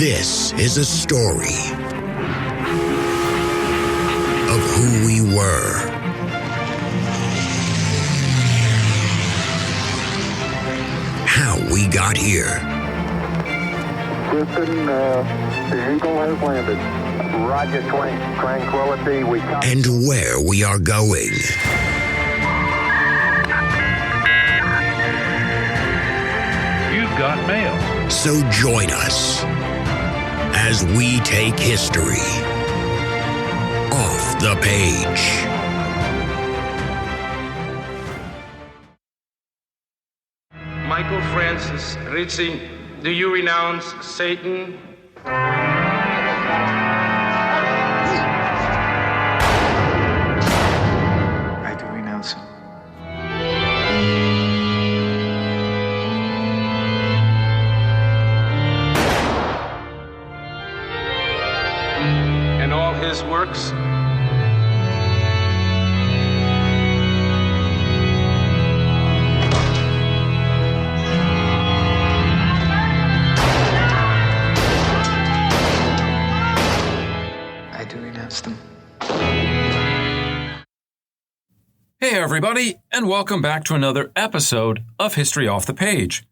This is a story of who we were, how we got here. Houston, the Eagle has landed. Roger, 20, Tranquility, we copy. And where we are going. You've got mail. So join us as we take history off the page. Michael Francis Ritchie, do you renounce Satan? I do renounce him. And all his works? I do renounce them. Hey everybody, and welcome back to another episode of History Off the Page.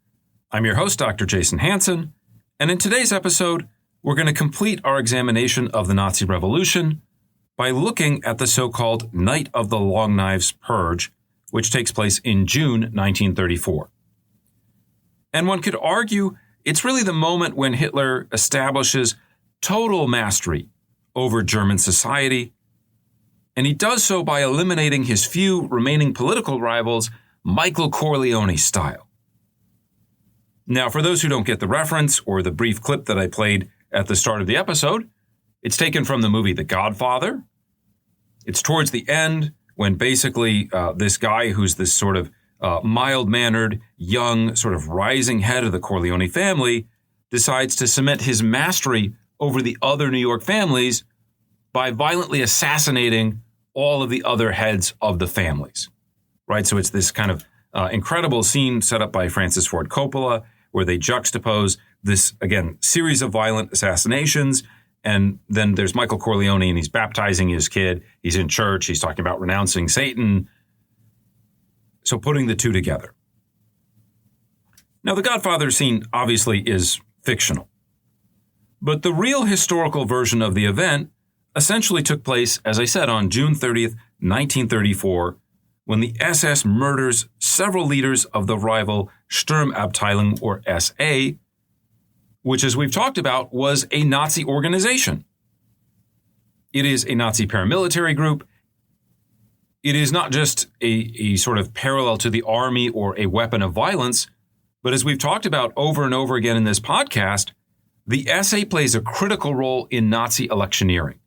I'm your host, Dr. Jason Hansen, and in today's episode, we're going to complete our examination of the Nazi Revolution by looking at the so-called Night of the Long Knives Purge, which takes place in June 1934. And one could argue it's really the moment when Hitler establishes total mastery over German society, and he does so by eliminating his few remaining political rivals, Michael Corleone style. Now, for those who don't get the reference or the brief clip that I played at the start of the episode, it's taken from the movie The Godfather. It's towards the end when basically this guy who's this sort of mild-mannered, young, sort of rising head of the Corleone family decides to cement his mastery over the other New York families by violently assassinating all of the other heads of the families, right? So it's this kind of incredible scene set up by Francis Ford Coppola where they juxtapose this, again, series of violent assassinations. And then there's Michael Corleone and he's baptizing his kid. He's in church. He's talking about renouncing Satan. So putting the two together. Now, the Godfather scene obviously is fictional. But the real historical version of the event essentially took place, as I said, on June 30th, 1934, when the SS murders several leaders of the rival Sturmabteilung, or SA, which, as we've talked about, was a Nazi organization. It is a Nazi paramilitary group. It is not just a sort of parallel to the army or a weapon of violence, but as we've talked about over and over again in this podcast, the SA plays a critical role in Nazi electioneering.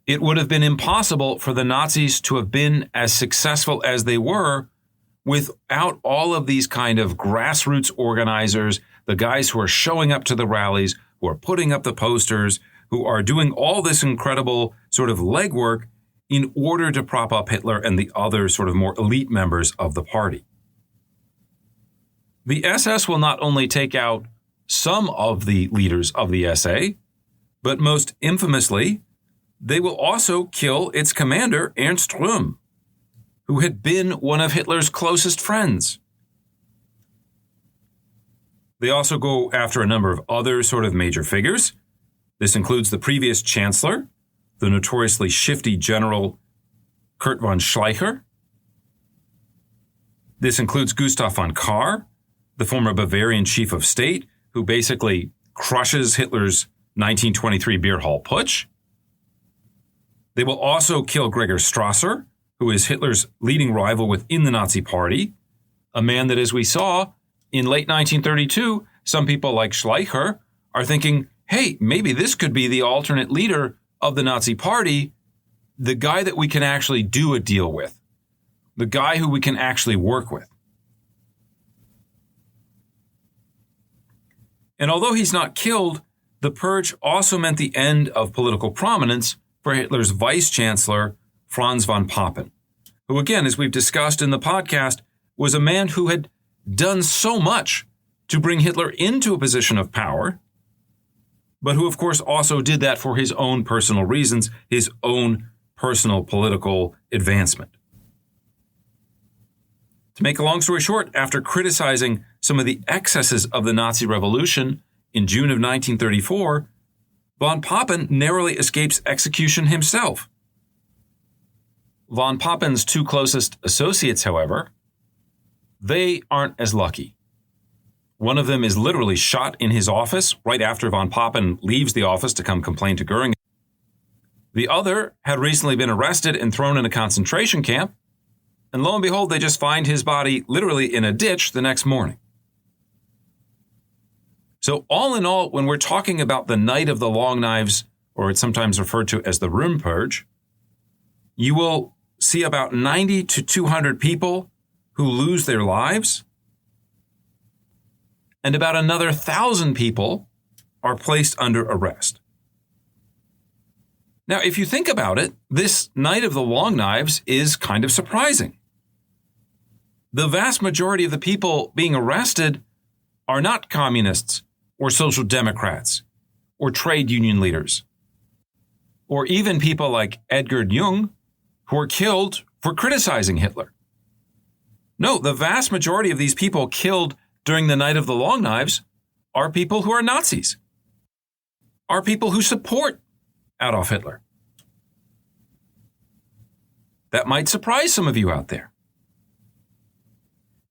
It would have been impossible for the Nazis to have been as successful as they were without all of these kind of grassroots organizers, the guys who are showing up to the rallies, who are putting up the posters, who are doing all this incredible sort of legwork in order to prop up Hitler and the other sort of more elite members of the party. The SS will not only take out some of the leaders of the SA, but most infamously, they will also kill its commander, Ernst Röhm, who had been one of Hitler's closest friends. They also go after a number of other sort of major figures. This includes the previous chancellor, the notoriously shifty General Kurt von Schleicher. This includes Gustav von Kahr, the former Bavarian chief of state, who basically crushes Hitler's 1923 beer hall putsch. They will also kill Gregor Strasser, who is Hitler's leading rival within the Nazi party, a man that, as we saw in late 1932, some people like Schleicher are thinking, hey, maybe this could be the alternate leader of the Nazi party, the guy that we can actually do a deal with, the guy who we can actually work with. And although he's not killed, the purge also meant the end of political prominence for Hitler's vice chancellor, Franz von Papen, who, again, as we've discussed in the podcast, was a man who had done so much to bring Hitler into a position of power, but who, of course, also did that for his own personal reasons, his own personal political advancement. To make a long story short, after criticizing some of the excesses of the Nazi Revolution in June of 1934, von Papen narrowly escapes execution himself. Von Papen's two closest associates, however, they aren't as lucky. One of them is literally shot in his office right after von Papen leaves the office to come complain to Goering. The other had recently been arrested and thrown in a concentration camp, and lo and behold, they just find his body literally in a ditch the next morning. So all in all, when we're talking about the Night of the Long Knives, or it's sometimes referred to as the Room Purge, you will see about 90 to 200 people who lose their lives, and about another 1,000 people are placed under arrest. Now, if you think about it, this Night of the Long Knives is kind of surprising. The vast majority of the people being arrested are not communists or social democrats or trade union leaders, or even people like Edgar Jung, who were killed for criticizing Hitler. No, the vast majority of these people killed during the Night of the Long Knives are people who are Nazis, are people who support Adolf Hitler. That might surprise some of you out there.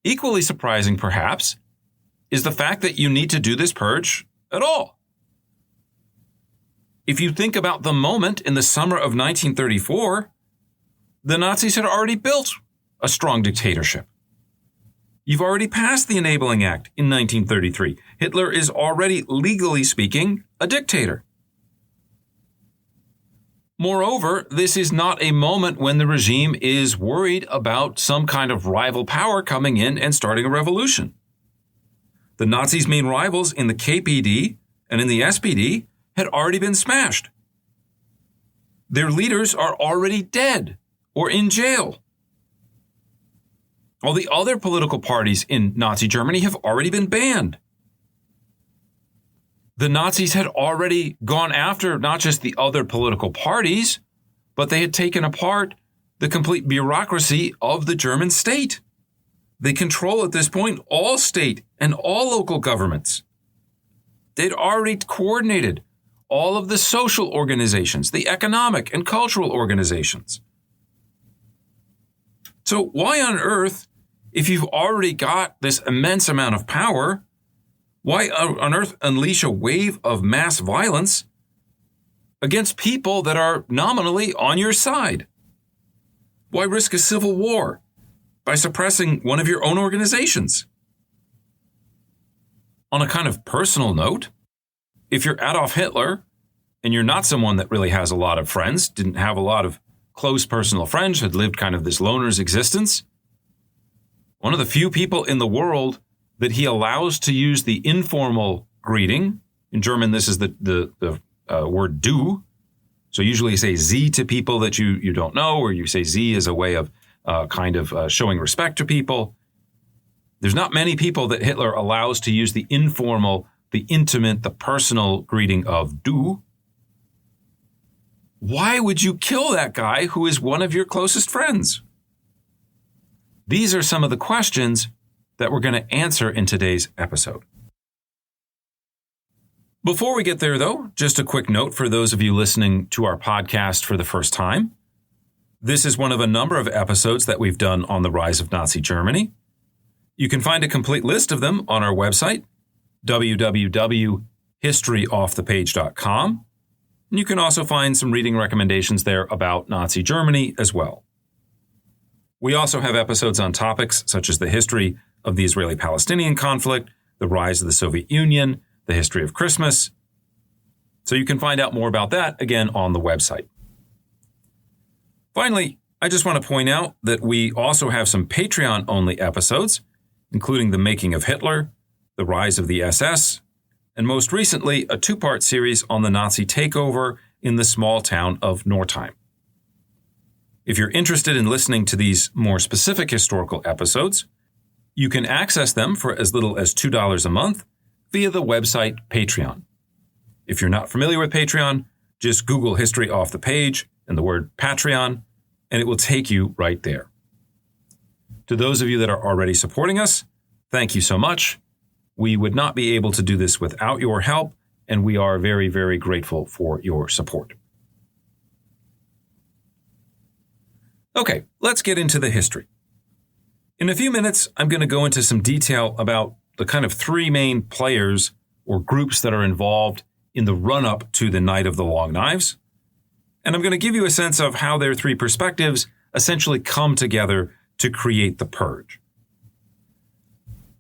Equally surprising, perhaps, is the fact that you need to do this purge at all. If you think about the moment in the summer of 1934, the Nazis had already built a strong dictatorship. You've already passed the Enabling Act in 1933. Hitler is already, legally speaking, a dictator. Moreover, this is not a moment when the regime is worried about some kind of rival power coming in and starting a revolution. The Nazis' main rivals in the KPD and in the SPD had already been smashed. Their leaders are already dead or in jail. All the other political parties in Nazi Germany have already been banned. The Nazis had already gone after not just the other political parties, but they had taken apart the complete bureaucracy of the German state. They control at this point all state and all local governments. They'd already coordinated all of the social organizations, the economic and cultural organizations. So why on earth, if you've already got this immense amount of power, why on earth unleash a wave of mass violence against people that are nominally on your side? Why risk a civil war by suppressing one of your own organizations? On a kind of personal note, if you're Adolf Hitler and you're not someone that really has a lot of friends, didn't have a lot of close personal friends, had lived kind of this loner's existence, one of the few people in the world that he allows to use the informal greeting. In German, this is the word du. So usually you say Sie to people that you don't know, or you say Sie as a way of showing respect to people. There's not many people that Hitler allows to use the informal, the intimate, the personal greeting of du. Why would you kill that guy who is one of your closest friends? These are some of the questions that we're going to answer in today's episode. Before we get there, though, just a quick note for those of you listening to our podcast for the first time. This is one of a number of episodes that we've done on the rise of Nazi Germany. You can find a complete list of them on our website, www.historyoffthepage.com. And you can also find some reading recommendations there about Nazi Germany as well. We also have episodes on topics such as the history of the Israeli-Palestinian conflict, the rise of the Soviet Union, the history of Christmas. So you can find out more about that, again, on the website. Finally, I just want to point out that we also have some Patreon-only episodes, including The Making of Hitler, The Rise of the SS, and most recently, a 2-part series on the Nazi takeover in the small town of Northeim. If you're interested in listening to these more specific historical episodes, you can access them for as little as $2 a month via the website Patreon. If you're not familiar with Patreon, just Google History Off the Page and the word Patreon, and it will take you right there. To those of you that are already supporting us, thank you so much. We would not be able to do this without your help, and we are very, very grateful for your support. Okay, let's get into the history. In a few minutes, I'm going to go into some detail about the kind of three main players or groups that are involved in the run-up to the Night of the Long Knives. And I'm going to give you a sense of how their three perspectives essentially come together to create the purge.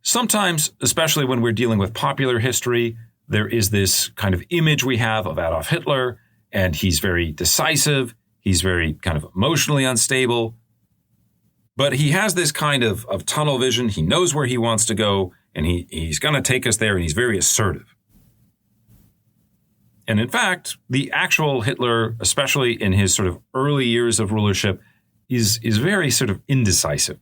Sometimes, especially when we're dealing with popular history, there is this kind of image we have of Adolf Hitler, and he's very decisive, he's very kind of emotionally unstable, but he has this kind of tunnel vision. He knows where he wants to go, and he's going to take us there, and he's very assertive. And in fact, the actual Hitler, especially in his sort of early years of rulership, is very sort of indecisive.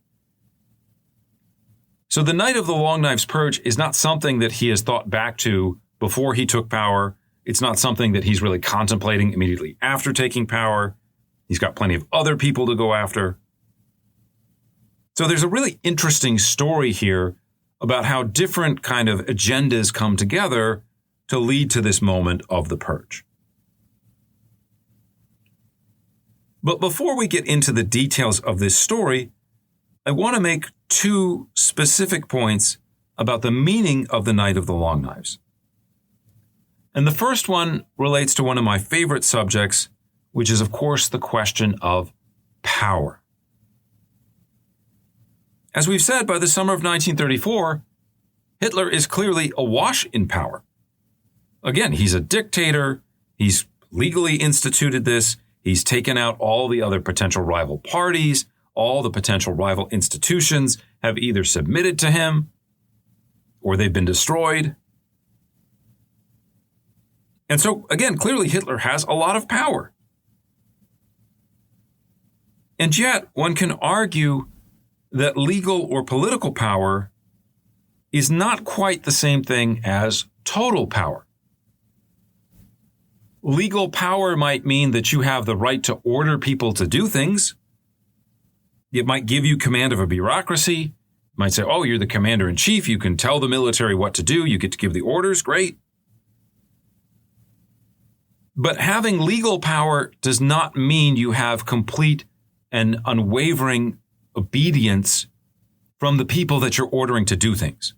So the Night of the Long Knives Purge is not something that he has thought back to before he took power. It's not something that he's really contemplating immediately after taking power. He's got plenty of other people to go after. So there's a really interesting story here about how different kind of agendas come together to lead to this moment of the purge. But before we get into the details of this story, I want to make two specific points about the meaning of the Night of the Long Knives. And the first one relates to one of my favorite subjects, which is, of course, the question of power. As we've said, by the summer of 1934, Hitler is clearly awash in power. Again, he's a dictator. He's legally instituted this. He's taken out all the other potential rival parties. All the potential rival institutions have either submitted to him or they've been destroyed. And so, again, clearly Hitler has a lot of power. And yet, one can argue that legal or political power is not quite the same thing as total power. Legal power might mean that you have the right to order people to do things. It might give you command of a bureaucracy. It might say, oh, you're the commander-in-chief. You can tell the military what to do. You get to give the orders. Great. But having legal power does not mean you have complete and unwavering obedience from the people that you're ordering to do things.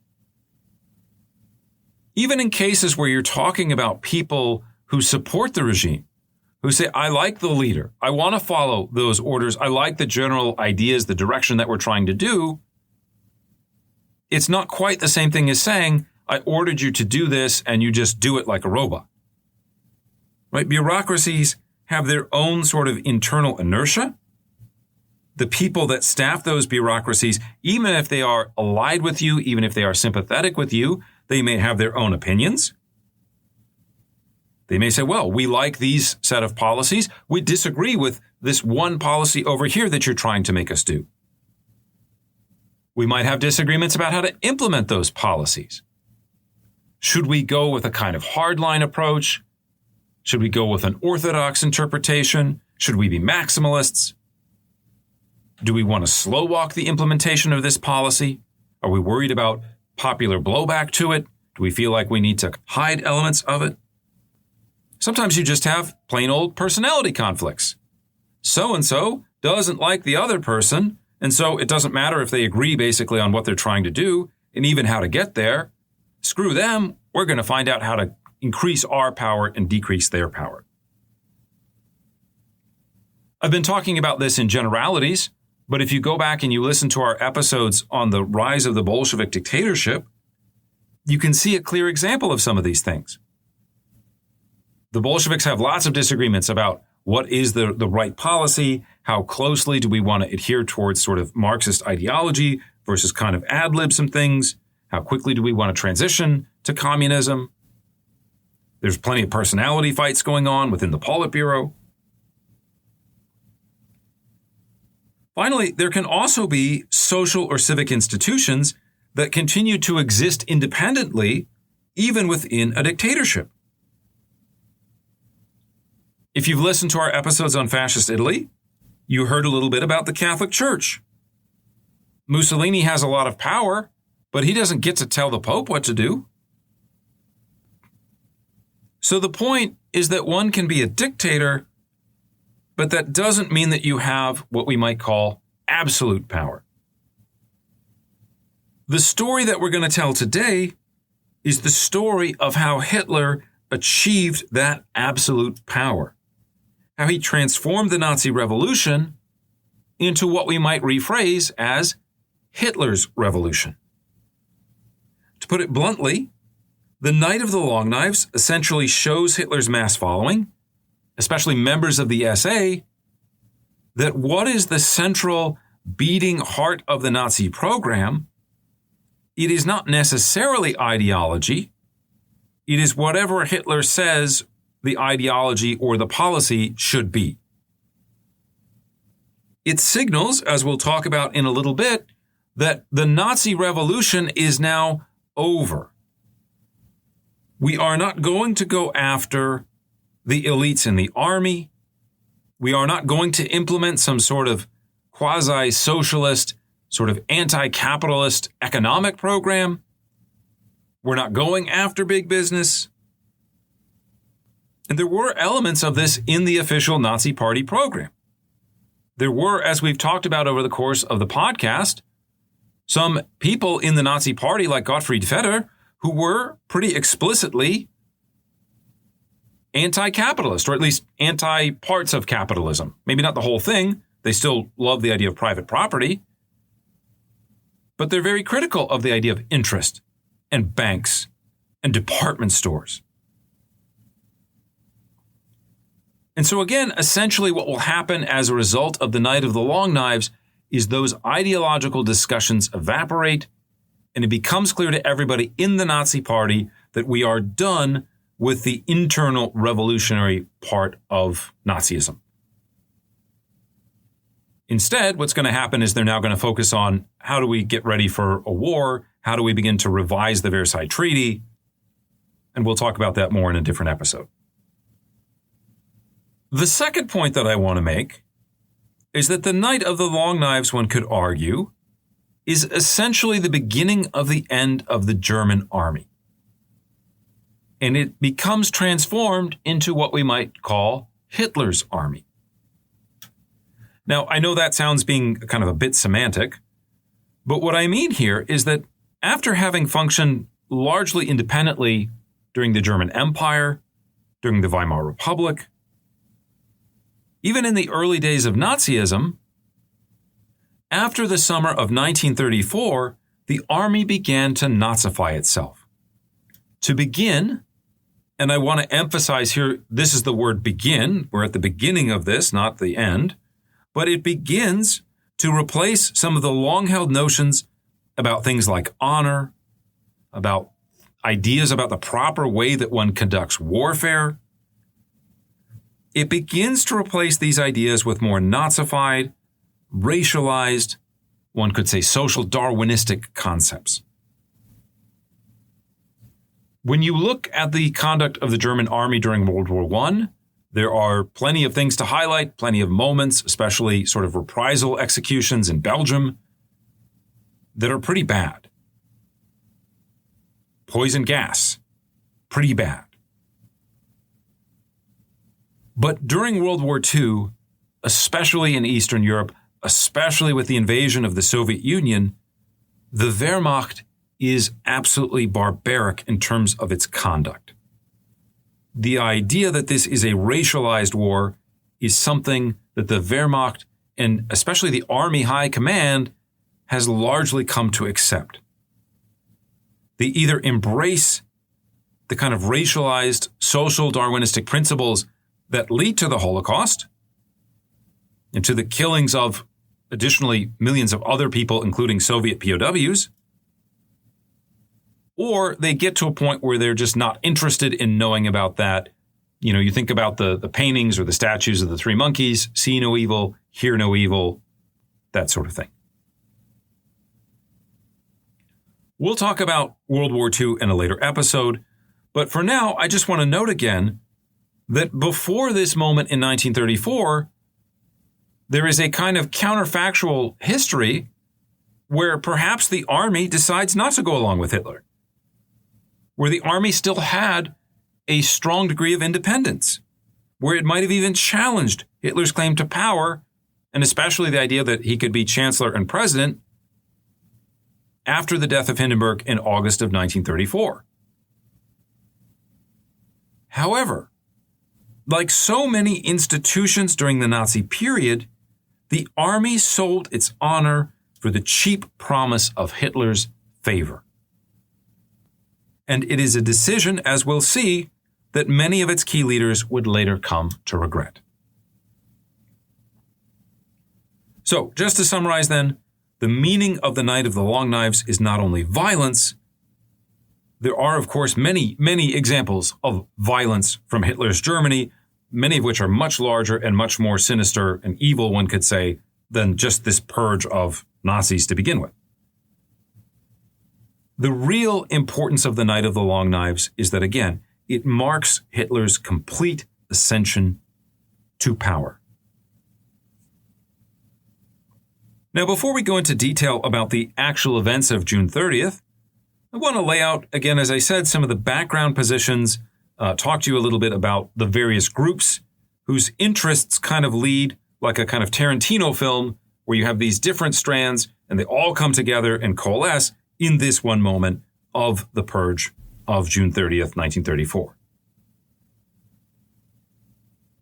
Even in cases where you're talking about people who support the regime, who say, I like the leader, I want to follow those orders, I like the general ideas, the direction that we're trying to do, it's not quite the same thing as saying, I ordered you to do this and you just do it like a robot. Right? Bureaucracies have their own sort of internal inertia. The people that staff those bureaucracies, even if they are allied with you, even if they are sympathetic with you, they may have their own opinions. They may say, well, we like these set of policies. We disagree with this one policy over here that you're trying to make us do. We might have disagreements about how to implement those policies. Should we go with a kind of hardline approach? Should we go with an orthodox interpretation? Should we be maximalists? Do we want to slow walk the implementation of this policy? Are we worried about popular blowback to it? Do we feel like we need to hide elements of it? Sometimes you just have plain old personality conflicts. So-and-so doesn't like the other person, and so it doesn't matter if they agree basically on what they're trying to do and even how to get there. Screw them. We're going to find out how to increase our power and decrease their power. I've been talking about this in generalities, but if you go back and you listen to our episodes on the rise of the Bolshevik dictatorship, you can see a clear example of some of these things. The Bolsheviks have lots of disagreements about what is the right policy, how closely do we want to adhere towards sort of Marxist ideology versus kind of ad-lib some things, how quickly do we want to transition to communism. There's plenty of personality fights going on within the Politburo. Finally, there can also be social or civic institutions that continue to exist independently, even within a dictatorship. If you've listened to our episodes on fascist Italy, you heard a little bit about the Catholic Church. Mussolini has a lot of power, but he doesn't get to tell the Pope what to do. So the point is that one can be a dictator, but that doesn't mean that you have what we might call absolute power. The story that we're going to tell today is the story of how Hitler achieved that absolute power, how he transformed the Nazi Revolution into what we might rephrase as Hitler's Revolution. To put it bluntly, the Night of the Long Knives essentially shows Hitler's mass following, especially members of the SA, that what is the central beating heart of the Nazi program, it is not necessarily ideology. It is whatever Hitler says the ideology or the policy should be. It signals, as we'll talk about in a little bit, that the Nazi Revolution is now over. We are not going to go after the elites in the army. We are not going to implement some sort of quasi-socialist, sort of anti-capitalist economic program. We're not going after big business. And there were elements of this in the official Nazi Party program. There were, as we've talked about over the course of the podcast, some people in the Nazi Party like Gottfried Feder who were pretty explicitly anti-capitalist, or at least anti-parts of capitalism. Maybe not the whole thing. They still love the idea of private property. But they're very critical of the idea of interest and banks and department stores. And so again, essentially what will happen as a result of the Night of the Long Knives is those ideological discussions evaporate, and it becomes clear to everybody in the Nazi Party that we are done with the internal revolutionary part of Nazism. Instead, what's going to happen is they're now going to focus on how do we get ready for a war? How do we begin to revise the Versailles Treaty? And we'll talk about that more in a different episode. The second point that I want to make is that the Night of the Long Knives, one could argue, is essentially the beginning of the end of the German army. And it becomes transformed into what we might call Hitler's army. Now, I know that sounds being kind of a bit semantic, but what I mean here is that after having functioned largely independently during the German Empire, during the Weimar Republic, even in the early days of Nazism, after the summer of 1934, the army began to Nazify itself. To begin, and I want to emphasize here, this is the word begin. We're at the beginning of this, not the end. But it begins to replace some of the long-held notions about things like honor, about ideas about the proper way that one conducts warfare. It begins to replace these ideas with more Nazified, racialized, one could say social Darwinistic concepts. When you look at the conduct of the German army during World War I, there are plenty of things to highlight, plenty of moments, especially sort of reprisal executions in Belgium, that are pretty bad. Poison gas, pretty bad. But during World War II, especially in Eastern Europe, especially with the invasion of the Soviet Union, the Wehrmacht is absolutely barbaric in terms of its conduct. The idea that this is a racialized war is something that the Wehrmacht and especially the Army High Command has largely come to accept. They either embrace the kind of racialized social Darwinistic principles that lead to the Holocaust and to the killings of additionally millions of other people, including Soviet POWs, or they get to a point where they're just not interested in knowing about that. You know, you think about the paintings or the statues of the three monkeys, see no evil, hear no evil, that sort of thing. We'll talk about World War II in a later episode, but for now, I just want to note again that before this moment in 1934, there is a kind of counterfactual history where perhaps the army decides not to go along with Hitler, where the army still had a strong degree of independence, where it might have even challenged Hitler's claim to power, and especially the idea that he could be chancellor and president after the death of Hindenburg in August of 1934. However, like so many institutions during the Nazi period, the army sold its honor for the cheap promise of Hitler's favor. And it is a decision, as we'll see, that many of its key leaders would later come to regret. So, just to summarize then, the meaning of the Night of the Long Knives is not only violence. There are, of course, many, many examples of violence from Hitler's Germany, many of which are much larger and much more sinister and evil, one could say, than just this purge of Nazis to begin with. The real importance of the Night of the Long Knives is that, again, it marks Hitler's complete ascension to power. Now, before we go into detail about the actual events of June 30th, I want to lay out, again, as I said, some of the background positions, talk to you a little bit about the various groups whose interests kind of lead like a kind of Tarantino film where you have these different strands and they all come together and coalesce in this one moment of the purge of June 30th, 1934.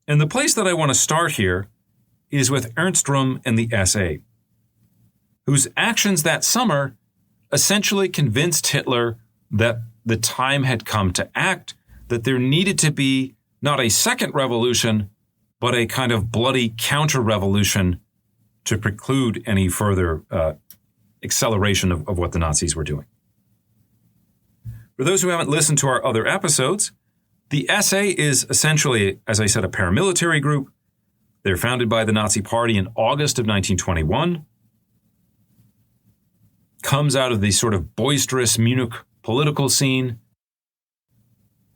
And the place that I want to start here is with Ernst Röhm and the SA, whose actions that summer essentially convinced Hitler that the time had come to act, that there needed to be not a second revolution, but a kind of bloody counter-revolution to preclude any further acceleration of what the Nazis were doing. For those who haven't listened to our other episodes, the SA is essentially, as I said, a paramilitary group. They're founded by the Nazi Party in August of 1921. Comes out of the sort of boisterous Munich political scene.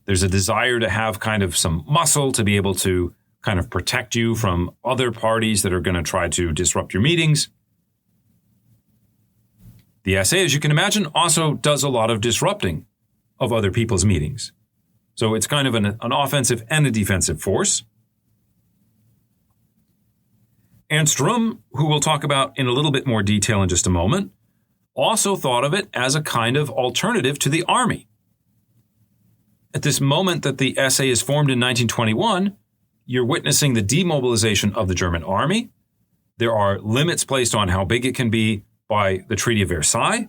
There's a desire to have kind of some muscle to be able to kind of protect you from other parties that are going to try to disrupt your meetings. The SA, as you can imagine, also does a lot of disrupting of other people's meetings. So it's kind of an offensive and a defensive force. Ernst Röhm, who we'll talk about in a little bit more detail in just a moment, also thought of it as a kind of alternative to the army. At this moment that the SA is formed in 1921, you're witnessing the demobilization of the German army. There are limits placed on how big it can be by the Treaty of Versailles.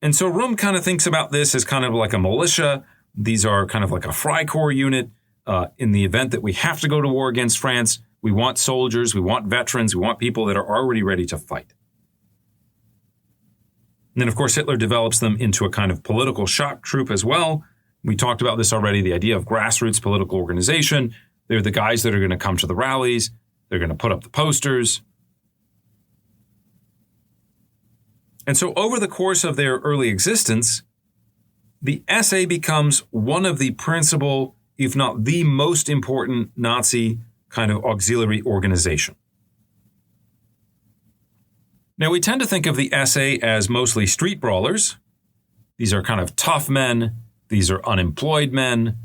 And so Röhm kind of thinks about this as kind of like a militia. These are kind of like a Freikorps unit. In the event that we have to go to war against France, we want soldiers, we want veterans, we want people that are already ready to fight. And then, of course, Hitler develops them into a kind of political shock troop as well. We talked about this already, the idea of grassroots political organization. They're the guys that are going to come to the rallies. They're going to put up the posters. And so over the course of their early existence, the SA becomes one of the principal, if not the most important Nazi kind of auxiliary organization. Now, we tend to think of the SA as mostly street brawlers. These are kind of tough men. These are unemployed men.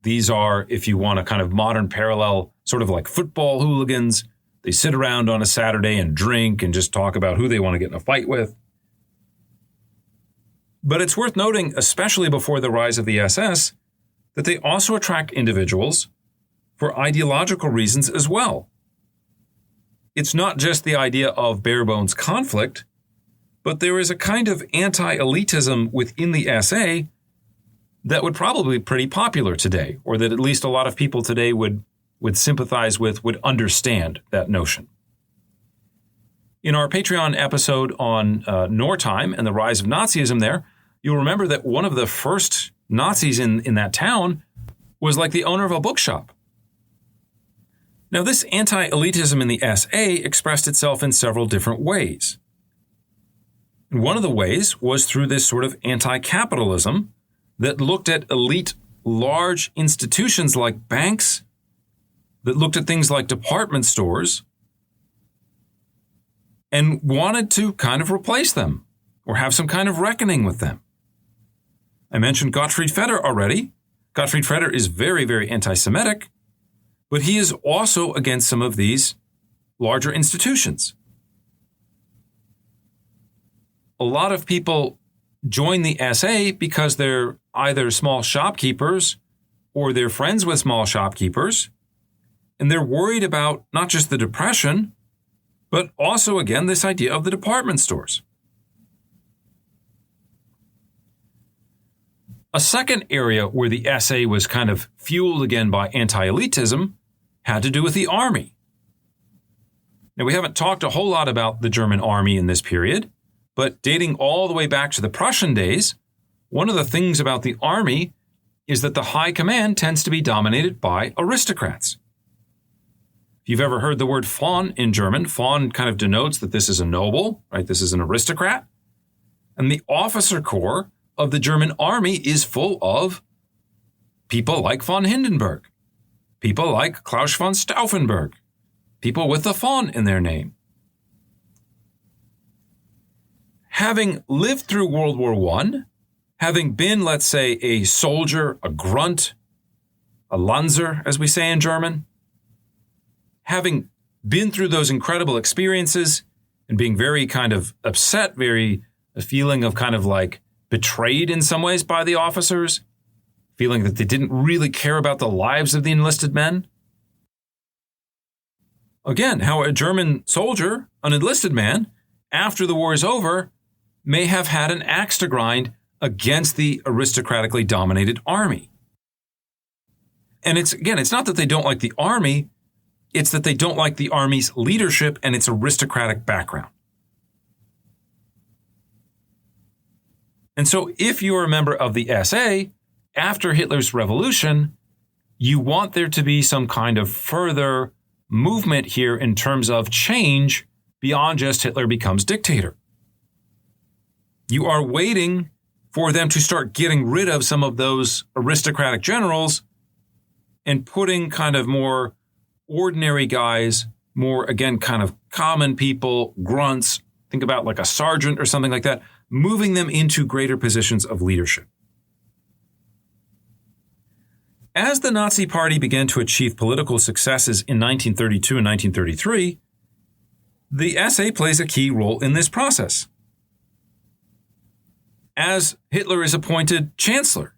These are, if you want a kind of modern parallel, sort of like football hooligans. They sit around on a Saturday and drink and just talk about who they want to get in a fight with. But it's worth noting, especially before the rise of the SS, that they also attract individuals for ideological reasons as well. It's not just the idea of bare-bones conflict, but there is a kind of anti-elitism within the SA that would probably be pretty popular today, or that at least a lot of people today would sympathize with, would understand that notion. In our Patreon episode on Nortime and the rise of Nazism there, you'll remember that one of the first Nazis in that town was like the owner of a bookshop. Now, this anti-elitism in the SA expressed itself in several different ways. And one of the ways was through this sort of anti-capitalism that looked at elite large institutions like banks that looked at things like department stores and wanted to kind of replace them or have some kind of reckoning with them. I mentioned Gottfried Feder already. Gottfried Feder is very, very anti-Semitic, but he is also against some of these larger institutions. A lot of people join the SA because they're either small shopkeepers or they're friends with small shopkeepers, and they're worried about not just the Depression, but also, again, this idea of the department stores. A second area where the SA was kind of fueled again by anti-elitism had to do with the army. Now, we haven't talked a whole lot about the German army in this period, but dating all the way back to the Prussian days, one of the things about the army is that the high command tends to be dominated by aristocrats. If you've ever heard the word von in German, von kind of denotes that this is a noble, right? This is an aristocrat. And the officer corps of the German army is full of people like von Hindenburg, people like Claus von Stauffenberg, people with the von in their name. Having lived through World War I, having been, let's say, a soldier, a grunt, a Lanzer, as we say in German, having been through those incredible experiences and being very kind of upset, a feeling of kind of like betrayed in some ways by the officers, feeling that they didn't really care about the lives of the enlisted men. Again, how a German soldier, an enlisted man, after the war is over, may have had an axe to grind against the aristocratically dominated army. And it's not that they don't like the army, it's that they don't like the army's leadership and its aristocratic background. And so if you're a member of the SA, after Hitler's revolution, you want there to be some kind of further movement here in terms of change beyond just Hitler becomes dictator. You are waiting for them to start getting rid of some of those aristocratic generals and putting kind of more ordinary guys, more, again, kind of common people, grunts, think about like a sergeant or something like that, moving them into greater positions of leadership. As the Nazi Party began to achieve political successes in 1932 and 1933, the SA plays a key role in this process. As Hitler is appointed chancellor,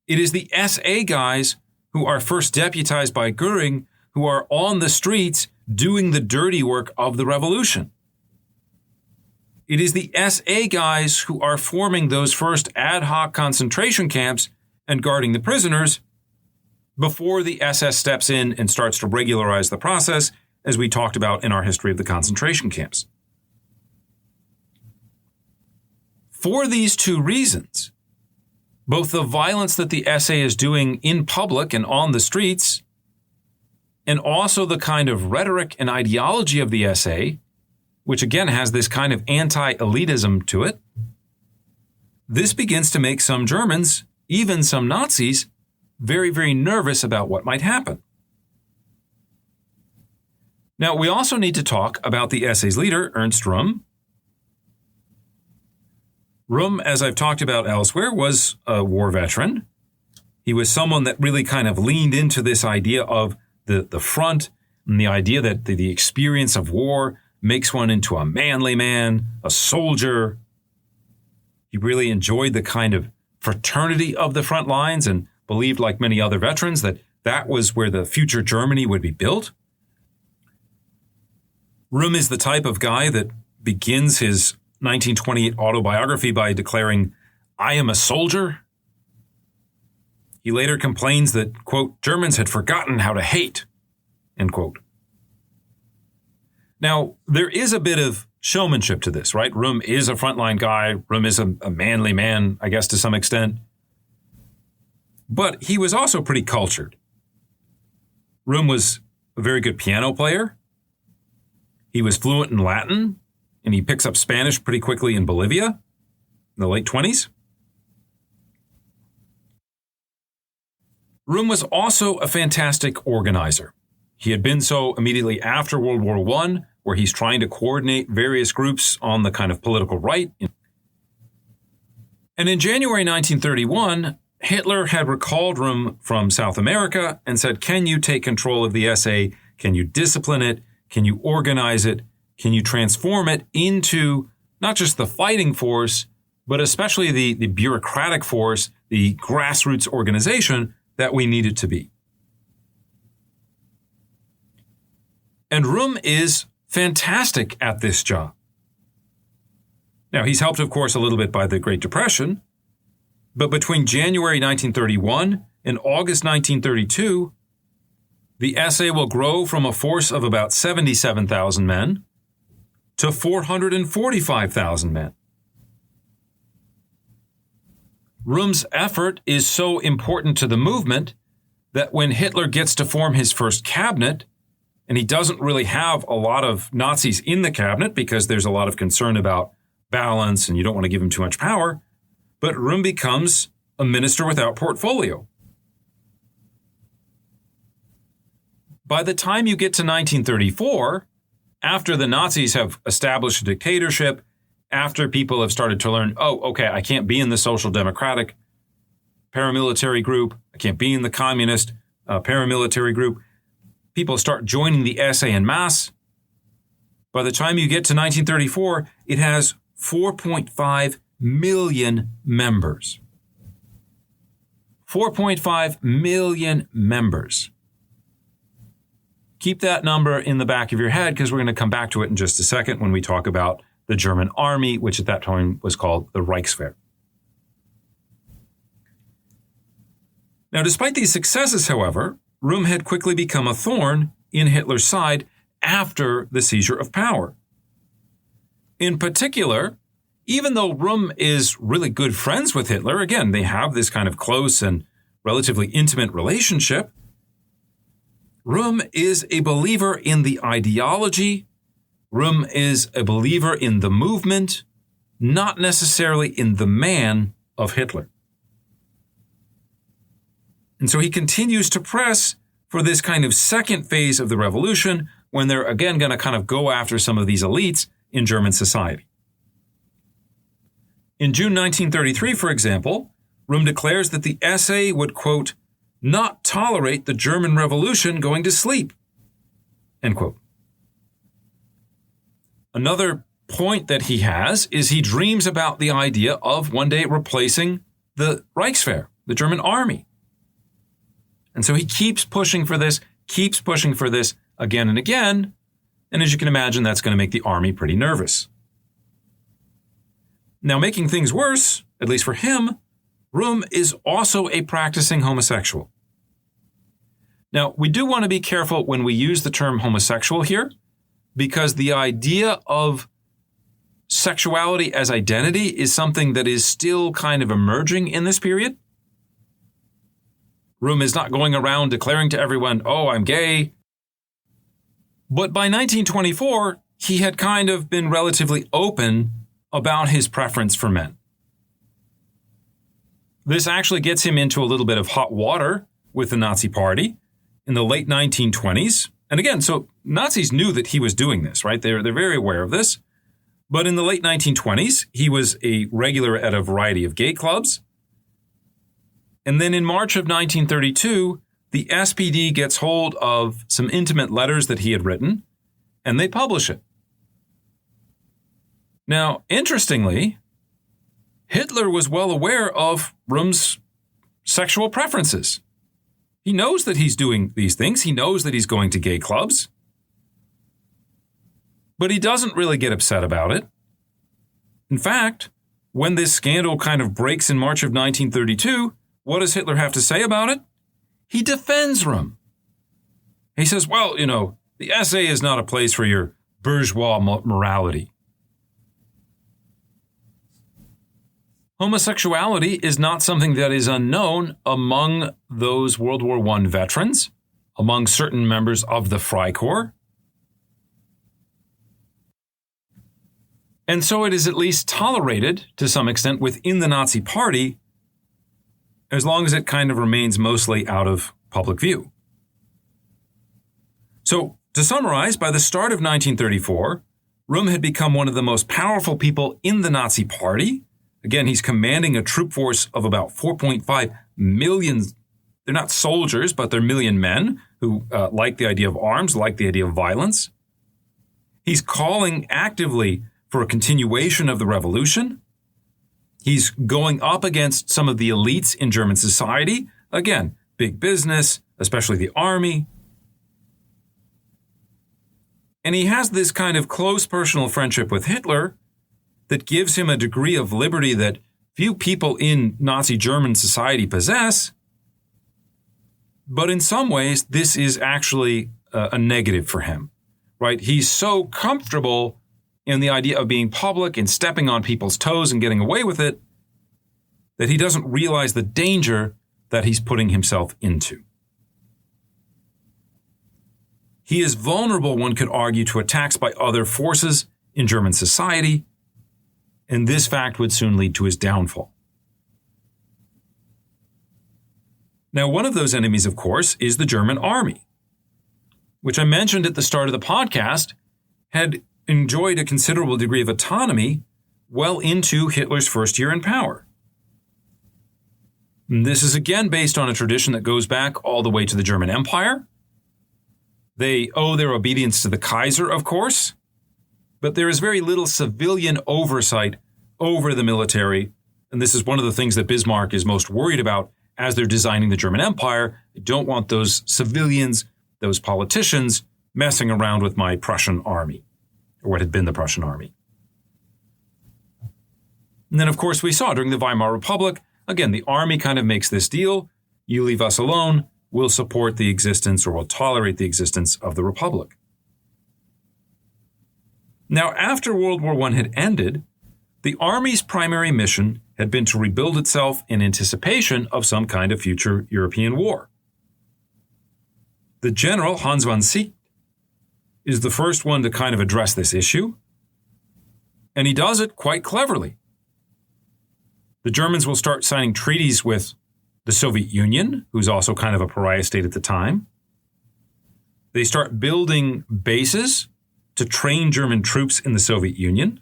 it is the SA guys who are first deputized by Goering who are on the streets doing the dirty work of the revolution. It is the SA guys who are forming those first ad hoc concentration camps and guarding the prisoners before the SS steps in and starts to regularize the process, as we talked about in our history of the concentration camps. For these two reasons, both the violence that the SA is doing in public and on the streets, and also the kind of rhetoric and ideology of the SA, which again has this kind of anti-elitism to it, this begins to make some Germans, even some Nazis, very, very nervous about what might happen. Now, we also need to talk about the SA's leader, Ernst Röhm. Röhm, as I've talked about elsewhere, was a war veteran. He was someone that really kind of leaned into this idea of the front and the idea that the experience of war makes one into a manly man, a soldier. He really enjoyed the kind of fraternity of the front lines and believed, like many other veterans, that that was where the future Germany would be built. Röhm is the type of guy that begins his 1928 autobiography by declaring, "I am a soldier." He later complains that, quote, "Germans had forgotten how to hate," end quote. Now, there is a bit of showmanship to this, right? Röhm is a frontline guy. Röhm is a manly man, I guess, to some extent. But he was also pretty cultured. Röhm was a very good piano player. He was fluent in Latin, and he picks up Spanish pretty quickly in Bolivia in the late 20s. Röhm was also a fantastic organizer. He had been so immediately after World War I, where he's trying to coordinate various groups on the kind of political right. And in January 1931, Hitler had recalled Röhm from South America and said, can you take control of the SA? Can you discipline it? Can you organize it? Can you transform it into not just the fighting force, but especially the bureaucratic force, the grassroots organization that we need it to be? And Röhm is fantastic at this job. Now, he's helped, of course, a little bit by the Great Depression, but between January 1931 and August 1932, the SA will grow from a force of about 77,000 men to 445,000 men. Röhm's effort is so important to the movement that when Hitler gets to form his first cabinet, and he doesn't really have a lot of Nazis in the cabinet because there's a lot of concern about balance and you don't want to give him too much power, but Röhm becomes a minister without portfolio. By the time you get to 1934, after the Nazis have established a dictatorship, after people have started to learn, oh, okay, I can't be in the Social Democratic paramilitary group, I can't be in the communist paramilitary group, people start joining the SA en masse. By the time you get to 1934, it has 4.5 million members. 4.5 million members. Keep that number in the back of your head because we're going to come back to it in just a second when we talk about the German army, which at that time was called the Reichswehr. Now, despite these successes, however, Röhm had quickly become a thorn in Hitler's side after the seizure of power. In particular, even though Röhm is really good friends with Hitler, again, they have this kind of close and relatively intimate relationship, Röhm is a believer in the ideology. Röhm is a believer in the movement, not necessarily in the man of Hitler. And so he continues to press for this kind of second phase of the revolution when they're again going to kind of go after some of these elites in German society. In June 1933, for example, Röhm declares that the SA would, quote, not tolerate the German Revolution going to sleep, end quote. Another point that he has is he dreams about the idea of one day replacing the Reichswehr, the German army. And so he keeps pushing for this again and again. And as you can imagine, that's going to make the army pretty nervous. Now, making things worse, at least for him, Röhm is also a practicing homosexual. Now, we do want to be careful when we use the term homosexual here, because the idea of sexuality as identity is something that is still kind of emerging in this period. Röhm is not going around declaring to everyone, oh, I'm gay. But by 1924, he had kind of been relatively open about his preference for men. This actually gets him into a little bit of hot water with the Nazi Party in the late 1920s. And again, so Nazis knew that he was doing this, right? They're very aware of this. But in the late 1920s, he was a regular at a variety of gay clubs. And then in March of 1932, the SPD gets hold of some intimate letters that he had written, and they publish it. Now, interestingly, Hitler was well aware of Röhm's sexual preferences. He knows that he's doing these things. He knows that he's going to gay clubs. But he doesn't really get upset about it. In fact, when this scandal kind of breaks in March of 1932, what does Hitler have to say about it? He defends Röhm. He says, well, the SA is not a place for your bourgeois morality. Homosexuality is not something that is unknown among those World War I veterans, among certain members of the Freikorps. And so it is at least tolerated to some extent within the Nazi Party. as long as it kind of remains mostly out of public view. So, to summarize, by the start of 1934, Röhm had become one of the most powerful people in the Nazi Party. Again, he's commanding a troop force of about 4.5 million. They're not soldiers, but they're million men who like the idea of arms, like the idea of violence. He's calling actively for a continuation of the revolution. He's going up against some of the elites in German society. Again, big business, especially the army. And he has this kind of close personal friendship with Hitler that gives him a degree of liberty that few people in Nazi German society possess. But in some ways, this is actually a negative for him, right? He's so comfortable in the idea of being public and stepping on people's toes and getting away with it that he doesn't realize the danger that he's putting himself into. He is vulnerable, one could argue, to attacks by other forces in German society, and this fact would soon lead to his downfall. Now, one of those enemies, of course, is the German army, which I mentioned at the start of the podcast, had enjoyed a considerable degree of autonomy well into Hitler's first year in power. And this is again based on a tradition that goes back all the way to the German Empire. They owe their obedience to the Kaiser, of course, but there is very little civilian oversight over the military, and this is one of the things that Bismarck is most worried about as they're designing the German Empire. They don't want those civilians, those politicians, messing around with my Prussian army, or what had been the Prussian army. And then, of course, we saw during the Weimar Republic, again, the army kind of makes this deal. You leave us alone, we'll support the existence or will tolerate the existence of the Republic. Now, after World War I had ended, the Army's primary mission had been to rebuild itself in anticipation of some kind of future European war. The general, Hans von Seeckt, is the first one to kind of address this issue, and he does it quite cleverly. The Germans will start signing treaties with the Soviet Union, who's also kind of a pariah state at the time. They start building bases to train German troops in the Soviet Union.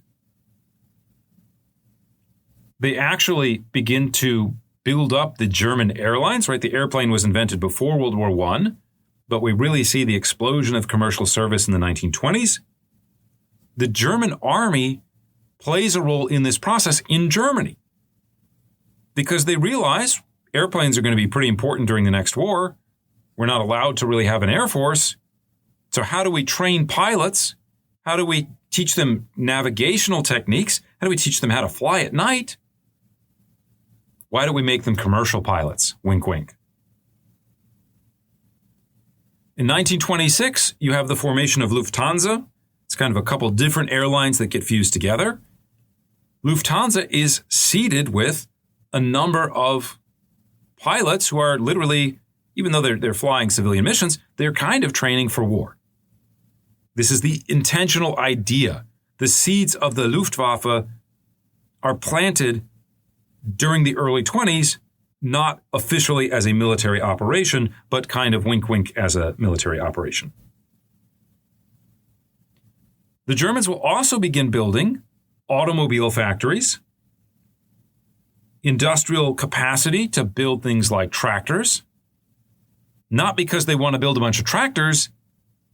They actually begin to build up the German airlines, right? The airplane was invented before World War I, but we really see the explosion of commercial service in the 1920s. The German army plays a role in this process in Germany because they realize airplanes are going to be pretty important during the next war. We're not allowed to really have an air force. So how do we train pilots? How do we teach them navigational techniques? How do we teach them how to fly at night? Why don't we make them commercial pilots? Wink, wink. In 1926, you have the formation of Lufthansa. It's kind of a couple different airlines that get fused together. Lufthansa is seeded with a number of pilots who are literally, even though they're flying civilian missions, they're kind of training for war. This is the intentional idea. The seeds of the Luftwaffe are planted during the early 20s, not officially as a military operation, but kind of wink-wink as a military operation. The Germans will also begin building automobile factories, industrial capacity to build things like tractors, not because they want to build a bunch of tractors,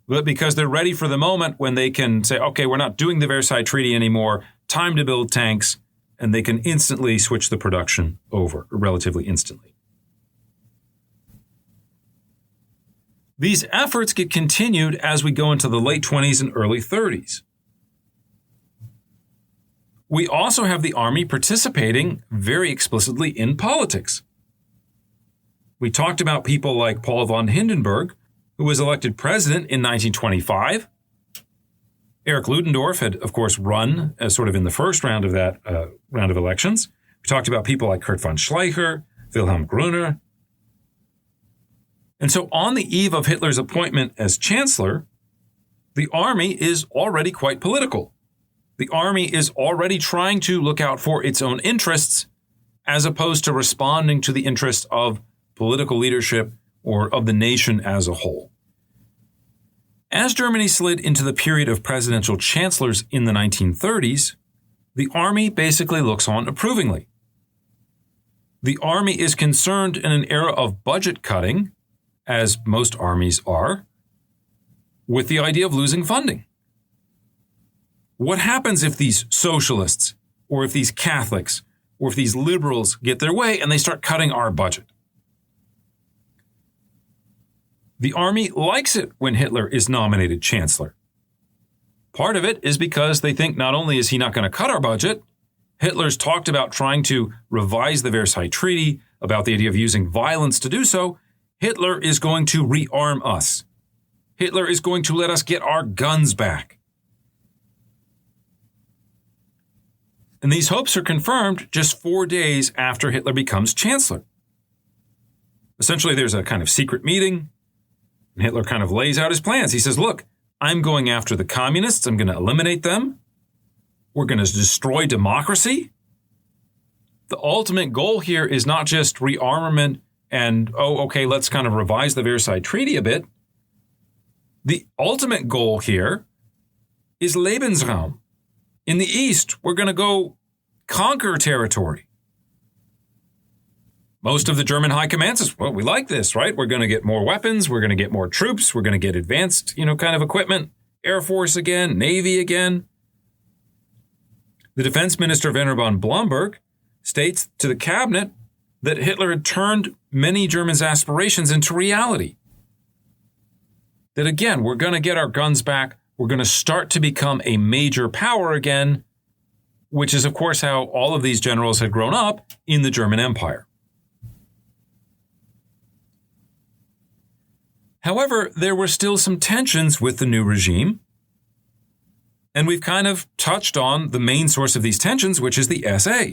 but because they're ready for the moment when they can say, okay, we're not doing the Versailles Treaty anymore, time to build tanks, and they can instantly switch the production over, relatively instantly. These efforts get continued as we go into the late 20s and early 30s. We also have the army participating very explicitly in politics. We talked about people like Paul von Hindenburg, who was elected president in 1925. Erich Ludendorff had, of course, run as sort of in the first round of that round of elections. We talked about people like Kurt von Schleicher, Wilhelm Gruner. And so on the eve of Hitler's appointment as chancellor, the army is already quite political. The army is already trying to look out for its own interests as opposed to responding to the interests of political leadership or of the nation as a whole. As Germany slid into the period of presidential chancellors in the 1930s, the army basically looks on approvingly. The army is concerned in an era of budget cutting, as most armies are, with the idea of losing funding. What happens if these socialists, or if these Catholics, or if these liberals get their way and they start cutting our budget? The army likes it when Hitler is nominated chancellor. Part of it is because they think not only is he not going to cut our budget, Hitler's talked about trying to revise the Versailles Treaty, about the idea of using violence to do so. Hitler is going to rearm us. Hitler is going to let us get our guns back. And these hopes are confirmed just 4 days after Hitler becomes chancellor. Essentially, there's a kind of secret meeting, and Hitler kind of lays out his plans. He says, look, I'm going after the communists. I'm going to eliminate them. We're going to destroy democracy. The ultimate goal here is not just rearmament and, let's kind of revise the Versailles Treaty a bit. The ultimate goal here is Lebensraum. In the East, we're going to go conquer territory. Most of the German high command says, well, we like this, right? We're going to get more weapons. We're going to get more troops. We're going to get advanced, kind of equipment. Air Force again, Navy again. The defense minister, Werner von Blomberg, states to the cabinet that Hitler had turned many Germans' aspirations into reality. That again, we're going to get our guns back. We're going to start to become a major power again, which is, of course, how all of these generals had grown up in the German Empire. However, there were still some tensions with the new regime, and we've kind of touched on the main source of these tensions, which is the SA.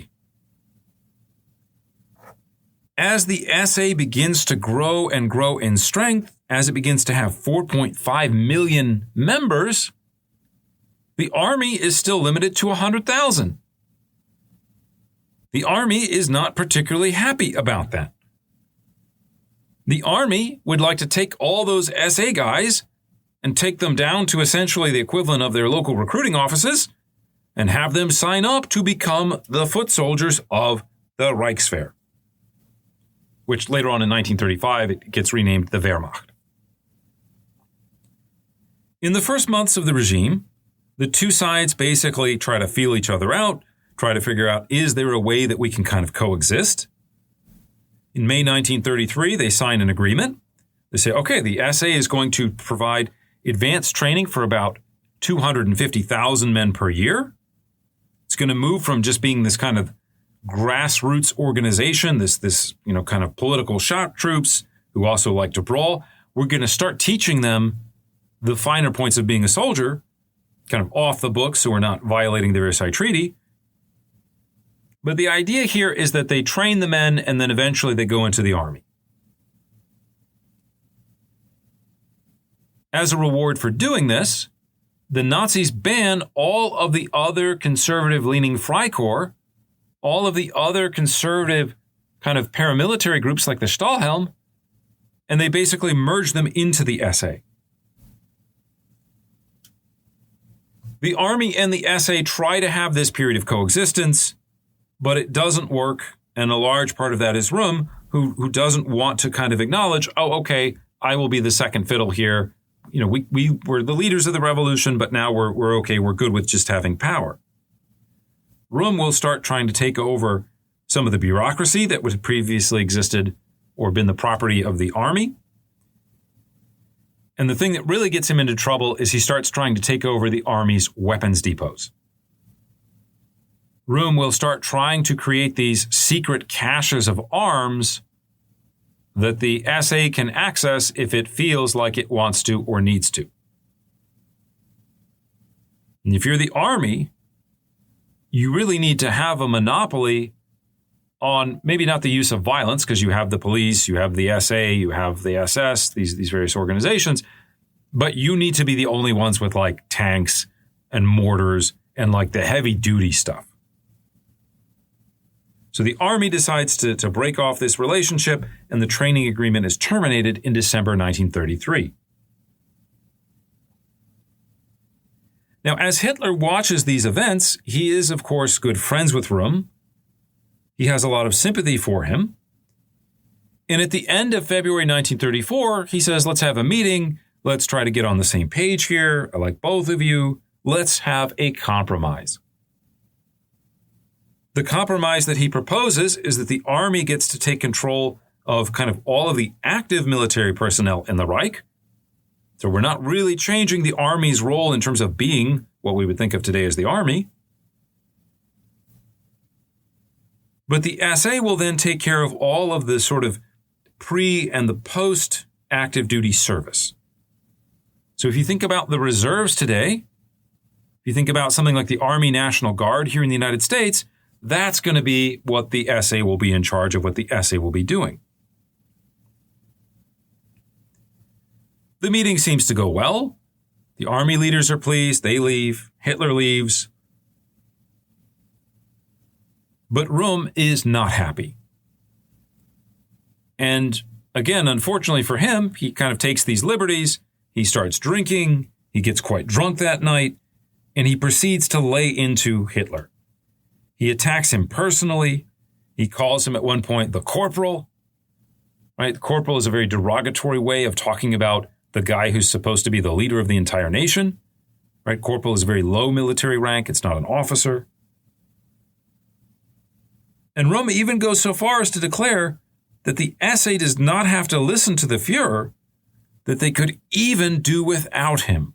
As the SA begins to grow and grow in strength, as it begins to have 4.5 million members, the army is still limited to 100,000. The army is not particularly happy about that. The army would like to take all those SA guys and take them down to essentially the equivalent of their local recruiting offices and have them sign up to become the foot soldiers of the Reichswehr, which later on in 1935, it gets renamed the Wehrmacht. In the first months of the regime, the two sides basically try to feel each other out, try to figure out, is there a way that we can kind of coexist? In May 1933, they sign an agreement. They say, okay, the SA is going to provide advanced training for about 250,000 men per year. It's going to move from just being this kind of grassroots organization, this kind of political shock troops who also like to brawl. We're going to start teaching them the finer points of being a soldier, kind of off the books, so we're not violating the Versailles Treaty. But the idea here is that they train the men and then eventually they go into the army. As a reward for doing this, the Nazis ban all of the other conservative-leaning Freikorps, all of the other conservative kind of paramilitary groups like the Stahlhelm, and they basically merge them into the SA. The army and the SA try to have this period of coexistence, but it doesn't work, and a large part of that is Röhm, who doesn't want to kind of acknowledge, I will be the second fiddle here. We were the leaders of the revolution, but now we're okay, we're good with just having power. Röhm will start trying to take over some of the bureaucracy that had previously existed or been the property of the army. And the thing that really gets him into trouble is he starts trying to take over the army's weapons depots. Röhm will start trying to create these secret caches of arms that the SA can access if it feels like it wants to or needs to. And if you're the army, you really need to have a monopoly on maybe not the use of violence, because you have the police, you have the SA, you have the SS, these various organizations, but you need to be the only ones with like tanks and mortars and like the heavy duty stuff. So the army decides to break off this relationship, and the training agreement is terminated in December 1933. Now, as Hitler watches these events, he is, of course, good friends with Röhm. He has a lot of sympathy for him. And at the end of February 1934, he says, let's have a meeting. Let's try to get on the same page here. I like both of you. Let's have a compromise. The compromise that he proposes is that the army gets to take control of kind of all of the active military personnel in the Reich. So we're not really changing the army's role in terms of being what we would think of today as the army. But the SA will then take care of all of the sort of pre and the post active duty service. So if you think about the reserves today, if you think about something like the Army National Guard here in the United States, that's going to be what the SA will be in charge of, what the SA will be doing. The meeting seems to go well. The army leaders are pleased. They leave. Hitler leaves. But Röhm is not happy. And again, unfortunately for him, he kind of takes these liberties. He starts drinking. He gets quite drunk that night. And he proceeds to lay into Hitler. He attacks him personally. He calls him at one point the corporal. Right? Corporal is a very derogatory way of talking about the guy who's supposed to be the leader of the entire nation. Right? Corporal is a very low military rank. It's not an officer. And Röhm even goes so far as to declare that the SA does not have to listen to the Führer, that they could even do without him.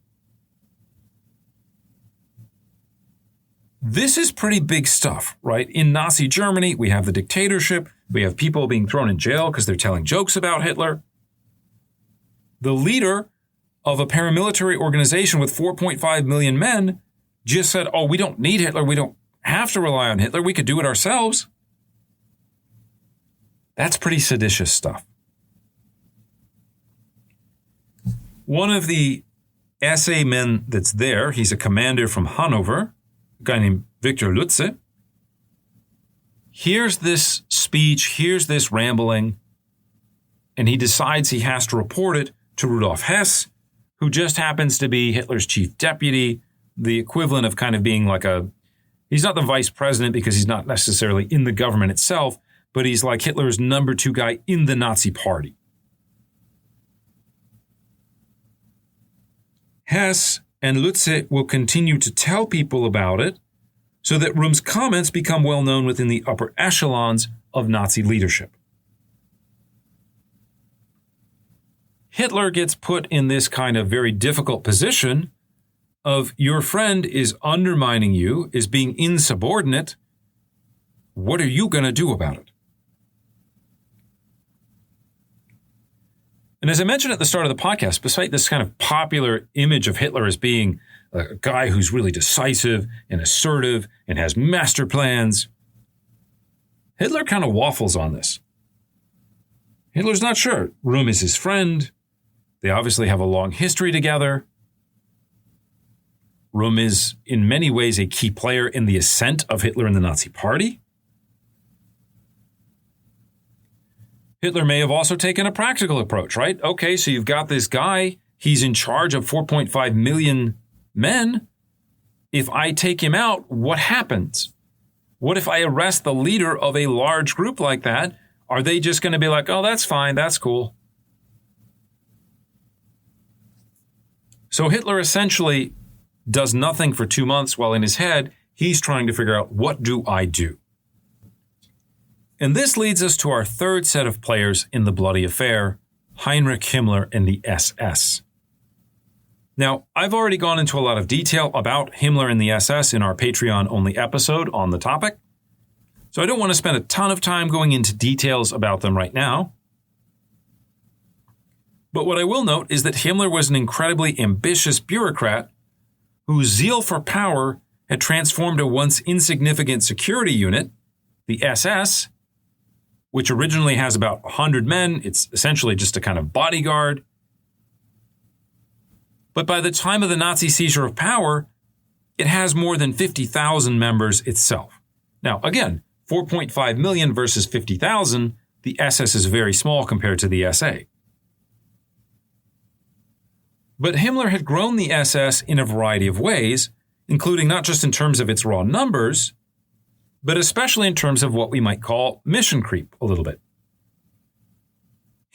This is pretty big stuff, right? In Nazi Germany, we have the dictatorship. We have people being thrown in jail because they're telling jokes about Hitler. The leader of a paramilitary organization with 4.5 million men just said, oh, we don't need Hitler. We don't have to rely on Hitler. We could do it ourselves. That's pretty seditious stuff. One of the SA men that's there, he's a commander from Hanover, a guy named Victor Lutze. Hears this speech, hears this rambling, and he decides he has to report it to Rudolf Hess, who just happens to be Hitler's chief deputy, the equivalent of kind of being like he's not the vice president because he's not necessarily in the government itself, but he's like Hitler's number 2 guy in the Nazi party. Hess and Lutze will continue to tell people about it so that Röhm's comments become well known within the upper echelons of Nazi leadership. Hitler gets put in this kind of very difficult position of your friend is undermining you, is being insubordinate. What are you going to do about it? And as I mentioned at the start of the podcast, despite this kind of popular image of Hitler as being a guy who's really decisive and assertive and has master plans, Hitler kind of waffles on this. Hitler's not sure. Röhm is his friend. They obviously have a long history together. Röhm is, in many ways, a key player in the ascent of Hitler in the Nazi Party. Hitler may have also taken a practical approach, right? Okay, so you've got this guy. He's in charge of 4.5 million men. If I take him out, what happens? What if I arrest the leader of a large group like that? Are they just going to be like, oh, that's fine, that's cool? So Hitler essentially does nothing for 2 months while in his head, he's trying to figure out, what do I do? And this leads us to our third set of players in the bloody affair, Heinrich Himmler and the SS. Now, I've already gone into a lot of detail about Himmler and the SS in our Patreon-only episode on the topic, so I don't want to spend a ton of time going into details about them right now. But what I will note is that Himmler was an incredibly ambitious bureaucrat whose zeal for power had transformed a once insignificant security unit, the SS, which originally has about 100 men. It's essentially just a kind of bodyguard. But by the time of the Nazi seizure of power, it has more than 50,000 members itself. Now, again, 4.5 million versus 50,000, the SS is very small compared to the SA. But Himmler had grown the SS in a variety of ways, including not just in terms of its raw numbers, but especially in terms of what we might call mission creep a little bit.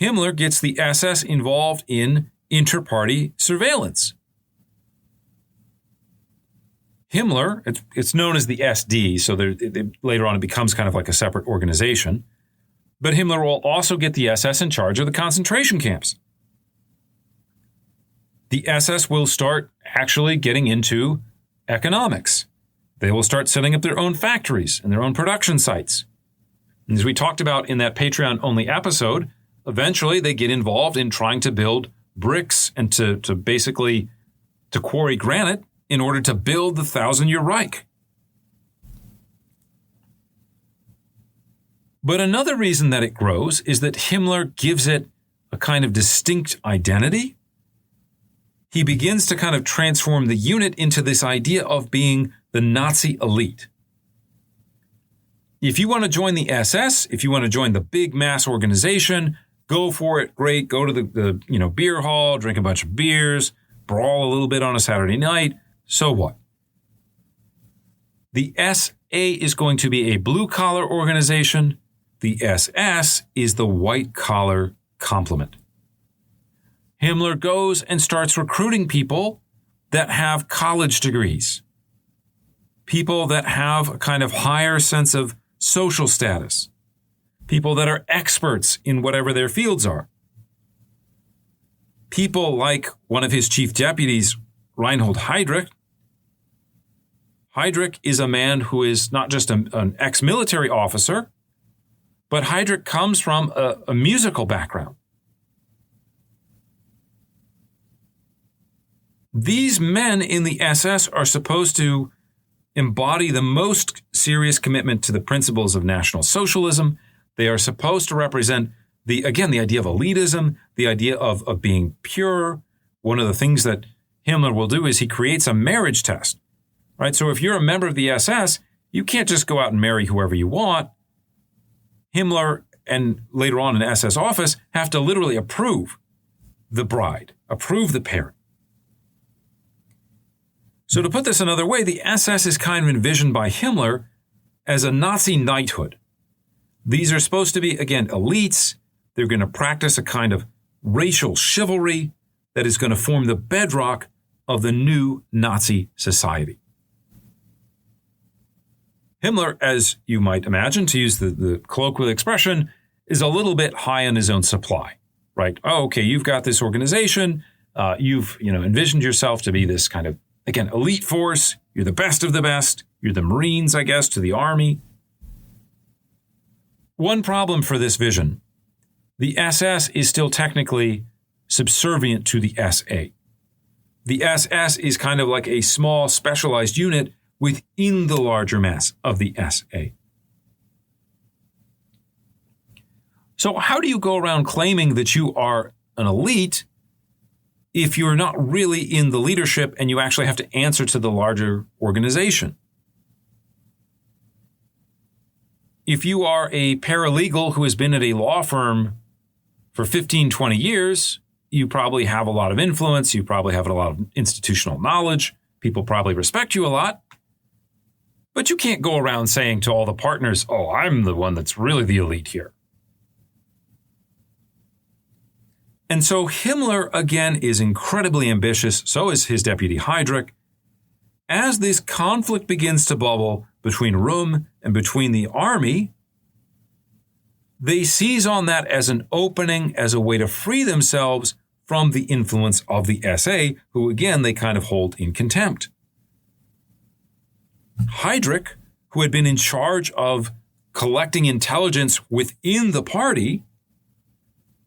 Himmler gets the SS involved in inter-party surveillance. Himmler, it's known as the SD, so later on it becomes kind of like a separate organization, but Himmler will also get the SS in charge of the concentration camps. The SS will start actually getting into economics. They will start setting up their own factories and their own production sites. And as we talked about in that Patreon-only episode, eventually they get involved in trying to build bricks and to basically quarry granite in order to build the 1,000-year Reich. But another reason that it grows is that Himmler gives it a kind of distinct identity. He begins to kind of transform the unit into this idea of being the Nazi elite. If you want to join the SS, if you want to join the big mass organization, go for it. Great. Go to the beer hall, drink a bunch of beers, brawl a little bit on a Saturday night. So what? The SA is going to be a blue-collar organization. The SS is the white-collar complement. Himmler goes and starts recruiting people that have college degrees, people that have a kind of higher sense of social status, people that are experts in whatever their fields are. People like one of his chief deputies, Reinhold Heydrich. Heydrich is a man who is not just an ex-military officer, but Heydrich comes from a musical background. These men in the SS are supposed to embody the most serious commitment to the principles of National Socialism. They are supposed to represent the idea of elitism, the idea of being pure. One of the things that Himmler will do is he creates a marriage test, right? So if you're a member of the SS, you can't just go out and marry whoever you want. Himmler and later on an SS office have to literally approve the bride, approve the parent. So to put this another way, the SS is kind of envisioned by Himmler as a Nazi knighthood. These are supposed to be, again, elites. They're going to practice a kind of racial chivalry that is going to form the bedrock of the new Nazi society. Himmler, as you might imagine, to use the colloquial expression, is a little bit high on his own supply, right? Oh, okay, you've got this organization. You've envisioned yourself to be this kind of, again, elite force. You're the best of the best. You're the Marines, I guess, to the Army. One problem for this vision, the SS is still technically subservient to the SA. The SS is kind of like a small specialized unit within the larger mass of the SA. So how do you go around claiming that you are an elite if you're not really in the leadership and you actually have to answer to the larger organization? If you are a paralegal who has been at a law firm for 15, 20 years, you probably have a lot of influence. You probably have a lot of institutional knowledge. People probably respect you a lot. But you can't go around saying to all the partners, oh, I'm the one that's really the elite here. And so Himmler, again, is incredibly ambitious. So is his deputy Heydrich. As this conflict begins to bubble between Röhm and between the army, they seize on that as an opening, as a way to free themselves from the influence of the SA, who, again, they kind of hold in contempt. Heydrich, who had been in charge of collecting intelligence within the party,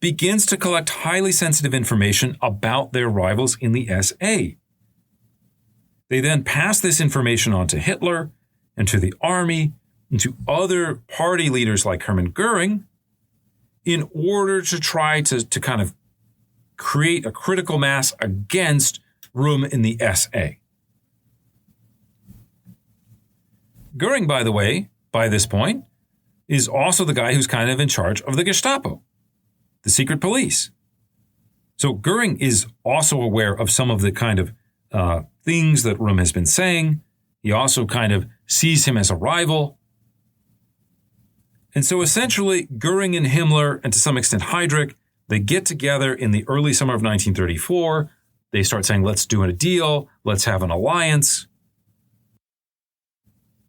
begins to collect highly sensitive information about their rivals in the SA. They then pass this information on to Hitler and to the army and to other party leaders like Hermann Goering in order to try to kind of create a critical mass against Röhm in the SA. Goering, by the way, by this point, is also the guy who's kind of in charge of the Gestapo, the secret police. So Goering is also aware of some of the kind of things that Röhm has been saying. He also kind of sees him as a rival. And so essentially, Goering and Himmler, and to some extent Heydrich, they get together in the early summer of 1934. They start saying, let's do a deal, let's have an alliance.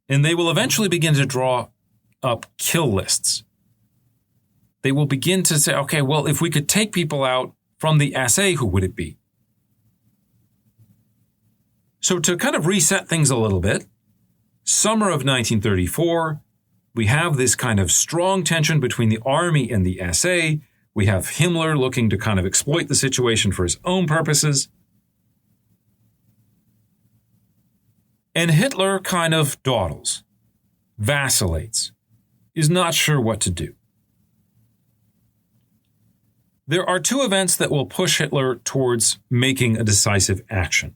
And they will eventually begin to draw up kill lists. They will begin to say, okay, well, if we could take people out from the SA, who would it be? So to kind of reset things a little bit, summer of 1934, we have this kind of strong tension between the army and the SA. We have Himmler looking to kind of exploit the situation for his own purposes. And Hitler kind of dawdles, vacillates, is not sure what to do. There are two events that will push Hitler towards making a decisive action.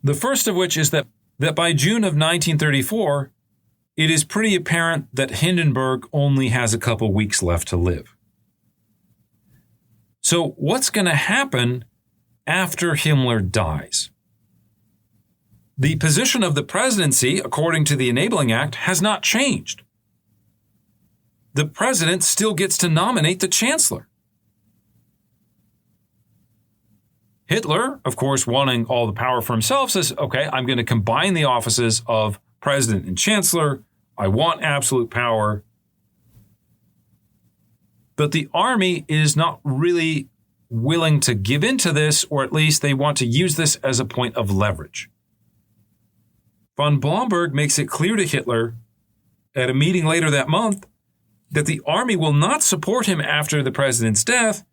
The first of which is that by June of 1934, it is pretty apparent that Hindenburg only has a couple weeks left to live. So what's going to happen after Himmler dies? The position of the presidency, according to the Enabling Act, has not changed. The president still gets to nominate the chancellor. Hitler, of course, wanting all the power for himself, says, okay, I'm going to combine the offices of president and chancellor. I want absolute power. But the army is not really willing to give in to this, or at least they want to use this as a point of leverage. Von Blomberg makes it clear to Hitler at a meeting later that month that the army will not support him after the president's death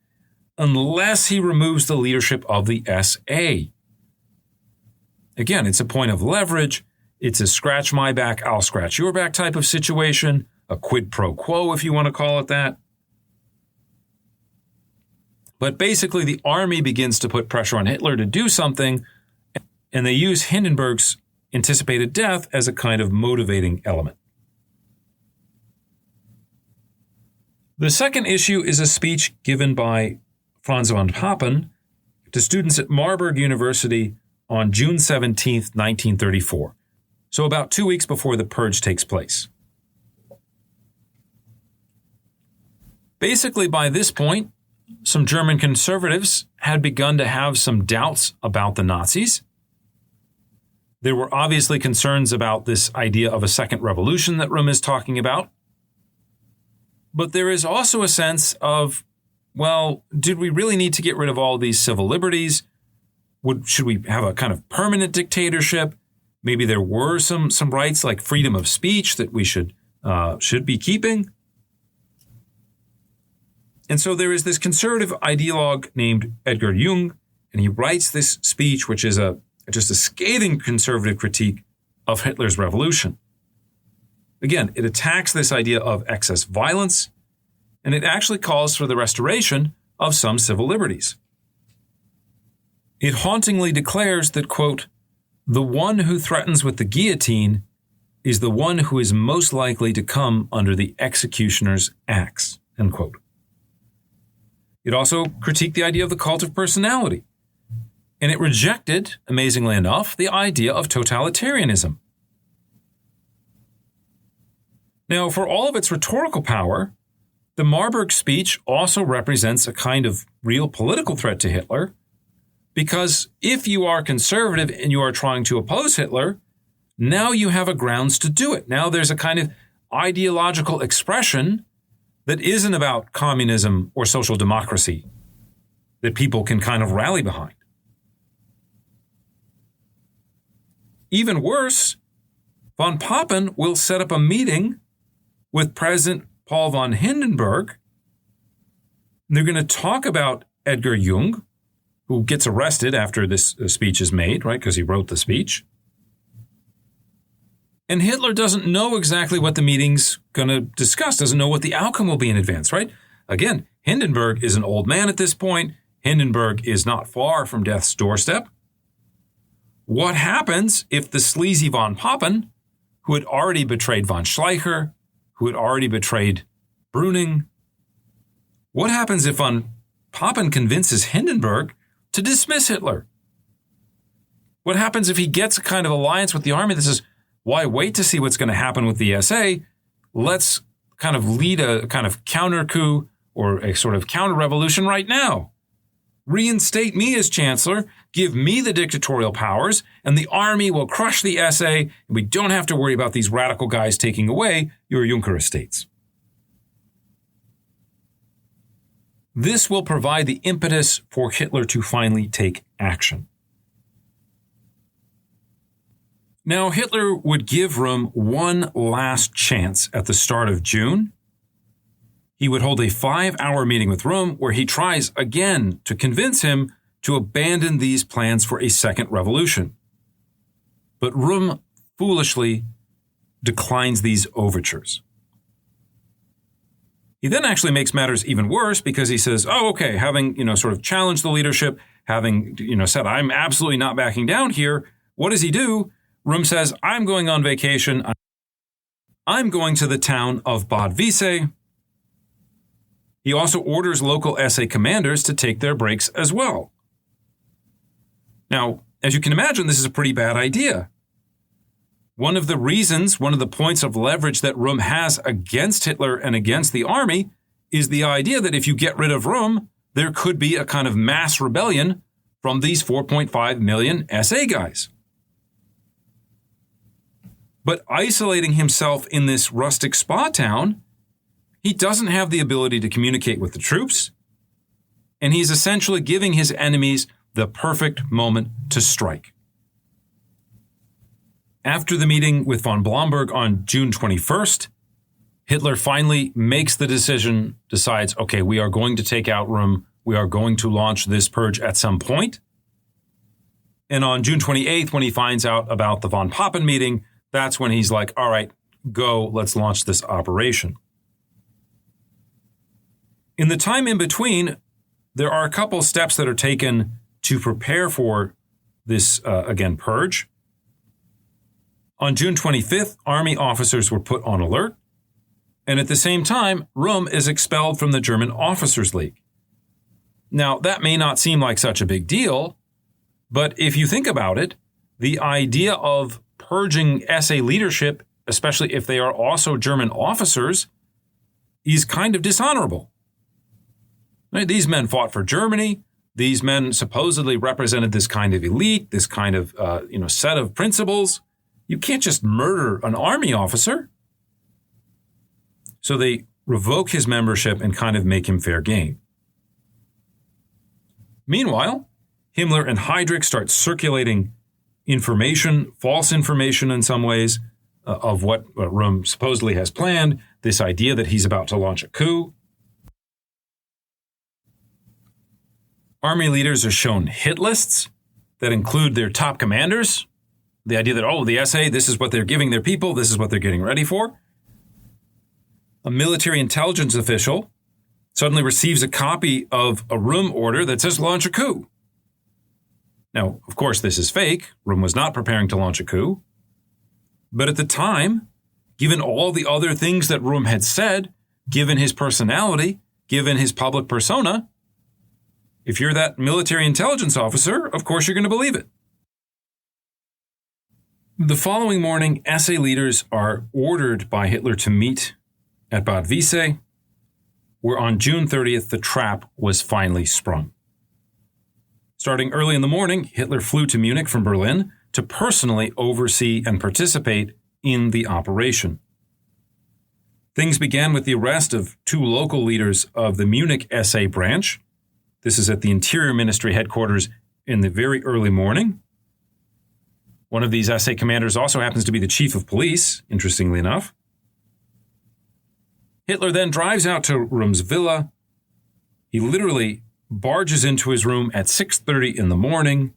unless he removes the leadership of the SA. Again, it's a point of leverage. It's a scratch my back, I'll scratch your back type of situation, a quid pro quo, if you want to call it that. But basically, the army begins to put pressure on Hitler to do something, and they use Hindenburg's anticipated death as a kind of motivating element. The second issue is a speech given by Franz von Papen to students at Marburg University on June 17, 1934, so about 2 weeks before the purge takes place. Basically, by this point, some German conservatives had begun to have some doubts about the Nazis. There were obviously concerns about this idea of a second revolution that Röhm is talking about. But there is also a sense of, well, did we really need to get rid of all these civil liberties? Should we have a kind of permanent dictatorship? Maybe there were some rights like freedom of speech that we should be keeping. And so there is this conservative ideologue named Edgar Jung, and he writes this speech, which is just a scathing conservative critique of Hitler's revolution. Again, it attacks this idea of excess violence, and it actually calls for the restoration of some civil liberties. It hauntingly declares that, quote, the one who threatens with the guillotine is the one who is most likely to come under the executioner's axe, end quote. It also critiqued the idea of the cult of personality, and it rejected, amazingly enough, the idea of totalitarianism. Now, for all of its rhetorical power, the Marburg speech also represents a kind of real political threat to Hitler, because if you are conservative and you are trying to oppose Hitler, now you have a grounds to do it. Now there's a kind of ideological expression that isn't about communism or social democracy that people can kind of rally behind. Even worse, von Papen will set up a meeting with President Paul von Hindenburg. They're going to talk about Edgar Jung, who gets arrested after this speech is made, right, because he wrote the speech. And Hitler doesn't know exactly what the meeting's going to discuss, doesn't know what the outcome will be in advance, right? Again, Hindenburg is an old man at this point. Hindenburg is not far from death's doorstep. What happens if the sleazy von Papen, who had already betrayed von Schleicher, who had already betrayed Brüning? What happens if von Papen convinces Hindenburg to dismiss Hitler? What happens if he gets a kind of alliance with the army that says, why wait to see what's going to happen with the SA? Let's kind of lead a kind of counter coup or a sort of counter revolution right now. Reinstate me as chancellor, give me the dictatorial powers, and the army will crush the SA, and we don't have to worry about these radical guys taking away your Junker estates. This will provide the impetus for Hitler to finally take action. Now, Hitler would give Röhm one last chance at the start of June. He would hold a 5-hour meeting with Röhm where he tries again to convince him to abandon these plans for a second revolution. But Röhm foolishly declines these overtures. He then actually makes matters even worse because he says, oh, okay, having, sort of challenged the leadership, having, said, I'm absolutely not backing down here. What does he do? Röhm says, I'm going on vacation. I'm going to the town of Bad Wiessee. He also orders local SA commanders to take their breaks as well. Now, as you can imagine, this is a pretty bad idea. One of the points of leverage that Röhm has against Hitler and against the army is the idea that if you get rid of Röhm, there could be a kind of mass rebellion from these 4.5 million SA guys. But isolating himself in this rustic spa town, he doesn't have the ability to communicate with the troops, and he's essentially giving his enemies the perfect moment to strike. After the meeting with von Blomberg on June 21st, Hitler finally makes the decision, decides, okay, we are going to take out Röhm, we are going to launch this purge at some point. And on June 28th, when he finds out about the von Papen meeting, that's when he's like, all right, go, let's launch this operation. In the time in between, there are a couple steps that are taken to prepare for this, purge. On June 25th, army officers were put on alert. And at the same time, Röhm is expelled from the German Officers' League. Now, that may not seem like such a big deal, but if you think about it, the idea of purging SA leadership, especially if they are also German officers, is kind of dishonorable. Right? These men fought for Germany. These men supposedly represented this kind of elite, this kind of set of principles. You can't just murder an army officer. So they revoke his membership and kind of make him fair game. Meanwhile, Himmler and Heydrich start circulating information, false information in some ways, of what Röhm supposedly has planned, this idea that he's about to launch a coup. Army leaders are shown hit lists that include their top commanders. The idea that, the SA, this is what they're giving their people, this is what they're getting ready for. A military intelligence official suddenly receives a copy of a Röhm order that says launch a coup. Now, of course, this is fake. Röhm was not preparing to launch a coup. But at the time, given all the other things that Röhm had said, given his personality, given his public persona, if you're that military intelligence officer, of course you're going to believe it. The following morning, SA leaders are ordered by Hitler to meet at Bad Wiessee, where on June 30th, the trap was finally sprung. Starting early in the morning, Hitler flew to Munich from Berlin to personally oversee and participate in the operation. Things began with the arrest of 2 local leaders of the Munich SA branch. This is at the Interior Ministry headquarters in the very early morning. One of these SA commanders also happens to be the chief of police, interestingly enough. Hitler then drives out to Röhm's villa. He literally barges into his room at 6:30 in the morning.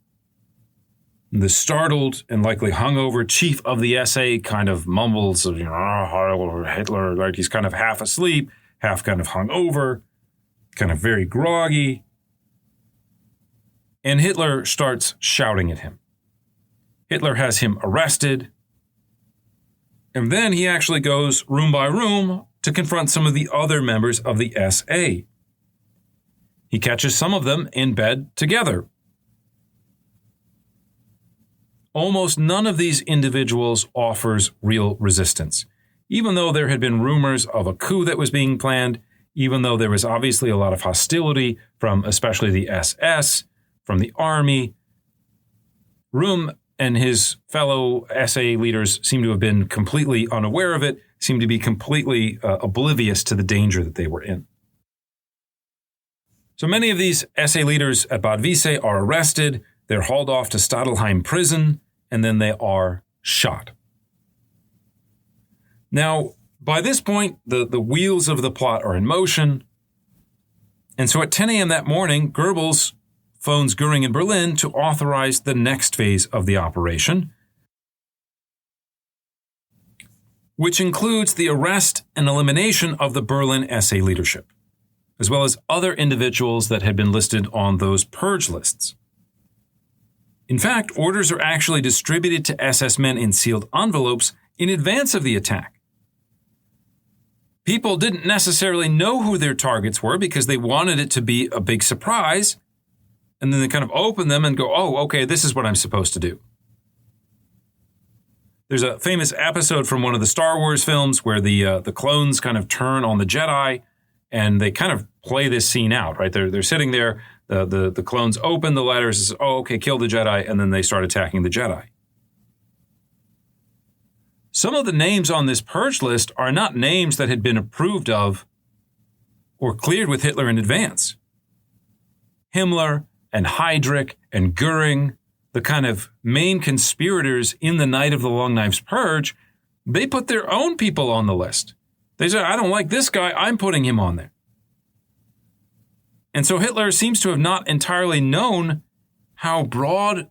The startled and likely hungover chief of the SA kind of mumbles, Hitler, like he's kind of half asleep, half kind of hungover, kind of very groggy. And Hitler starts shouting at him. Hitler has him arrested. And then he actually goes room by room to confront some of the other members of the SA. He catches some of them in bed together. Almost none of these individuals offers real resistance. Even though there had been rumors of a coup that was being planned, even though there was obviously a lot of hostility from especially the SS, from the army, Röhm and his fellow SA leaders seem to have been completely unaware of it, seem to be completely oblivious to the danger that they were in. So many of these SA leaders at Bad Wiessee are arrested, they're hauled off to Stadelheim prison, and then they are shot. Now, by this point, the wheels of the plot are in motion. And so at 10 a.m. that morning, Goebbels phones Göring in Berlin to authorize the next phase of the operation, which includes the arrest and elimination of the Berlin SA leadership, as well as other individuals that had been listed on those purge lists. In fact, orders are actually distributed to SS men in sealed envelopes in advance of the attack. People didn't necessarily know who their targets were because they wanted it to be a big surprise, and then they kind of open them and go, oh, okay, this is what I'm supposed to do. There's a famous episode from one of the Star Wars films where the clones kind of turn on the Jedi, and they kind of play this scene out, right? They're sitting there, the clones open the letters, says, oh, okay, kill the Jedi, and then they start attacking the Jedi. Some of the names on this purge list are not names that had been approved of or cleared with Hitler in advance. Himmler and Heydrich and Göring, the kind of main conspirators in the night of the Long Knives Purge, they put their own people on the list. They said, I don't like this guy, I'm putting him on there. And so Hitler seems to have not entirely known how broad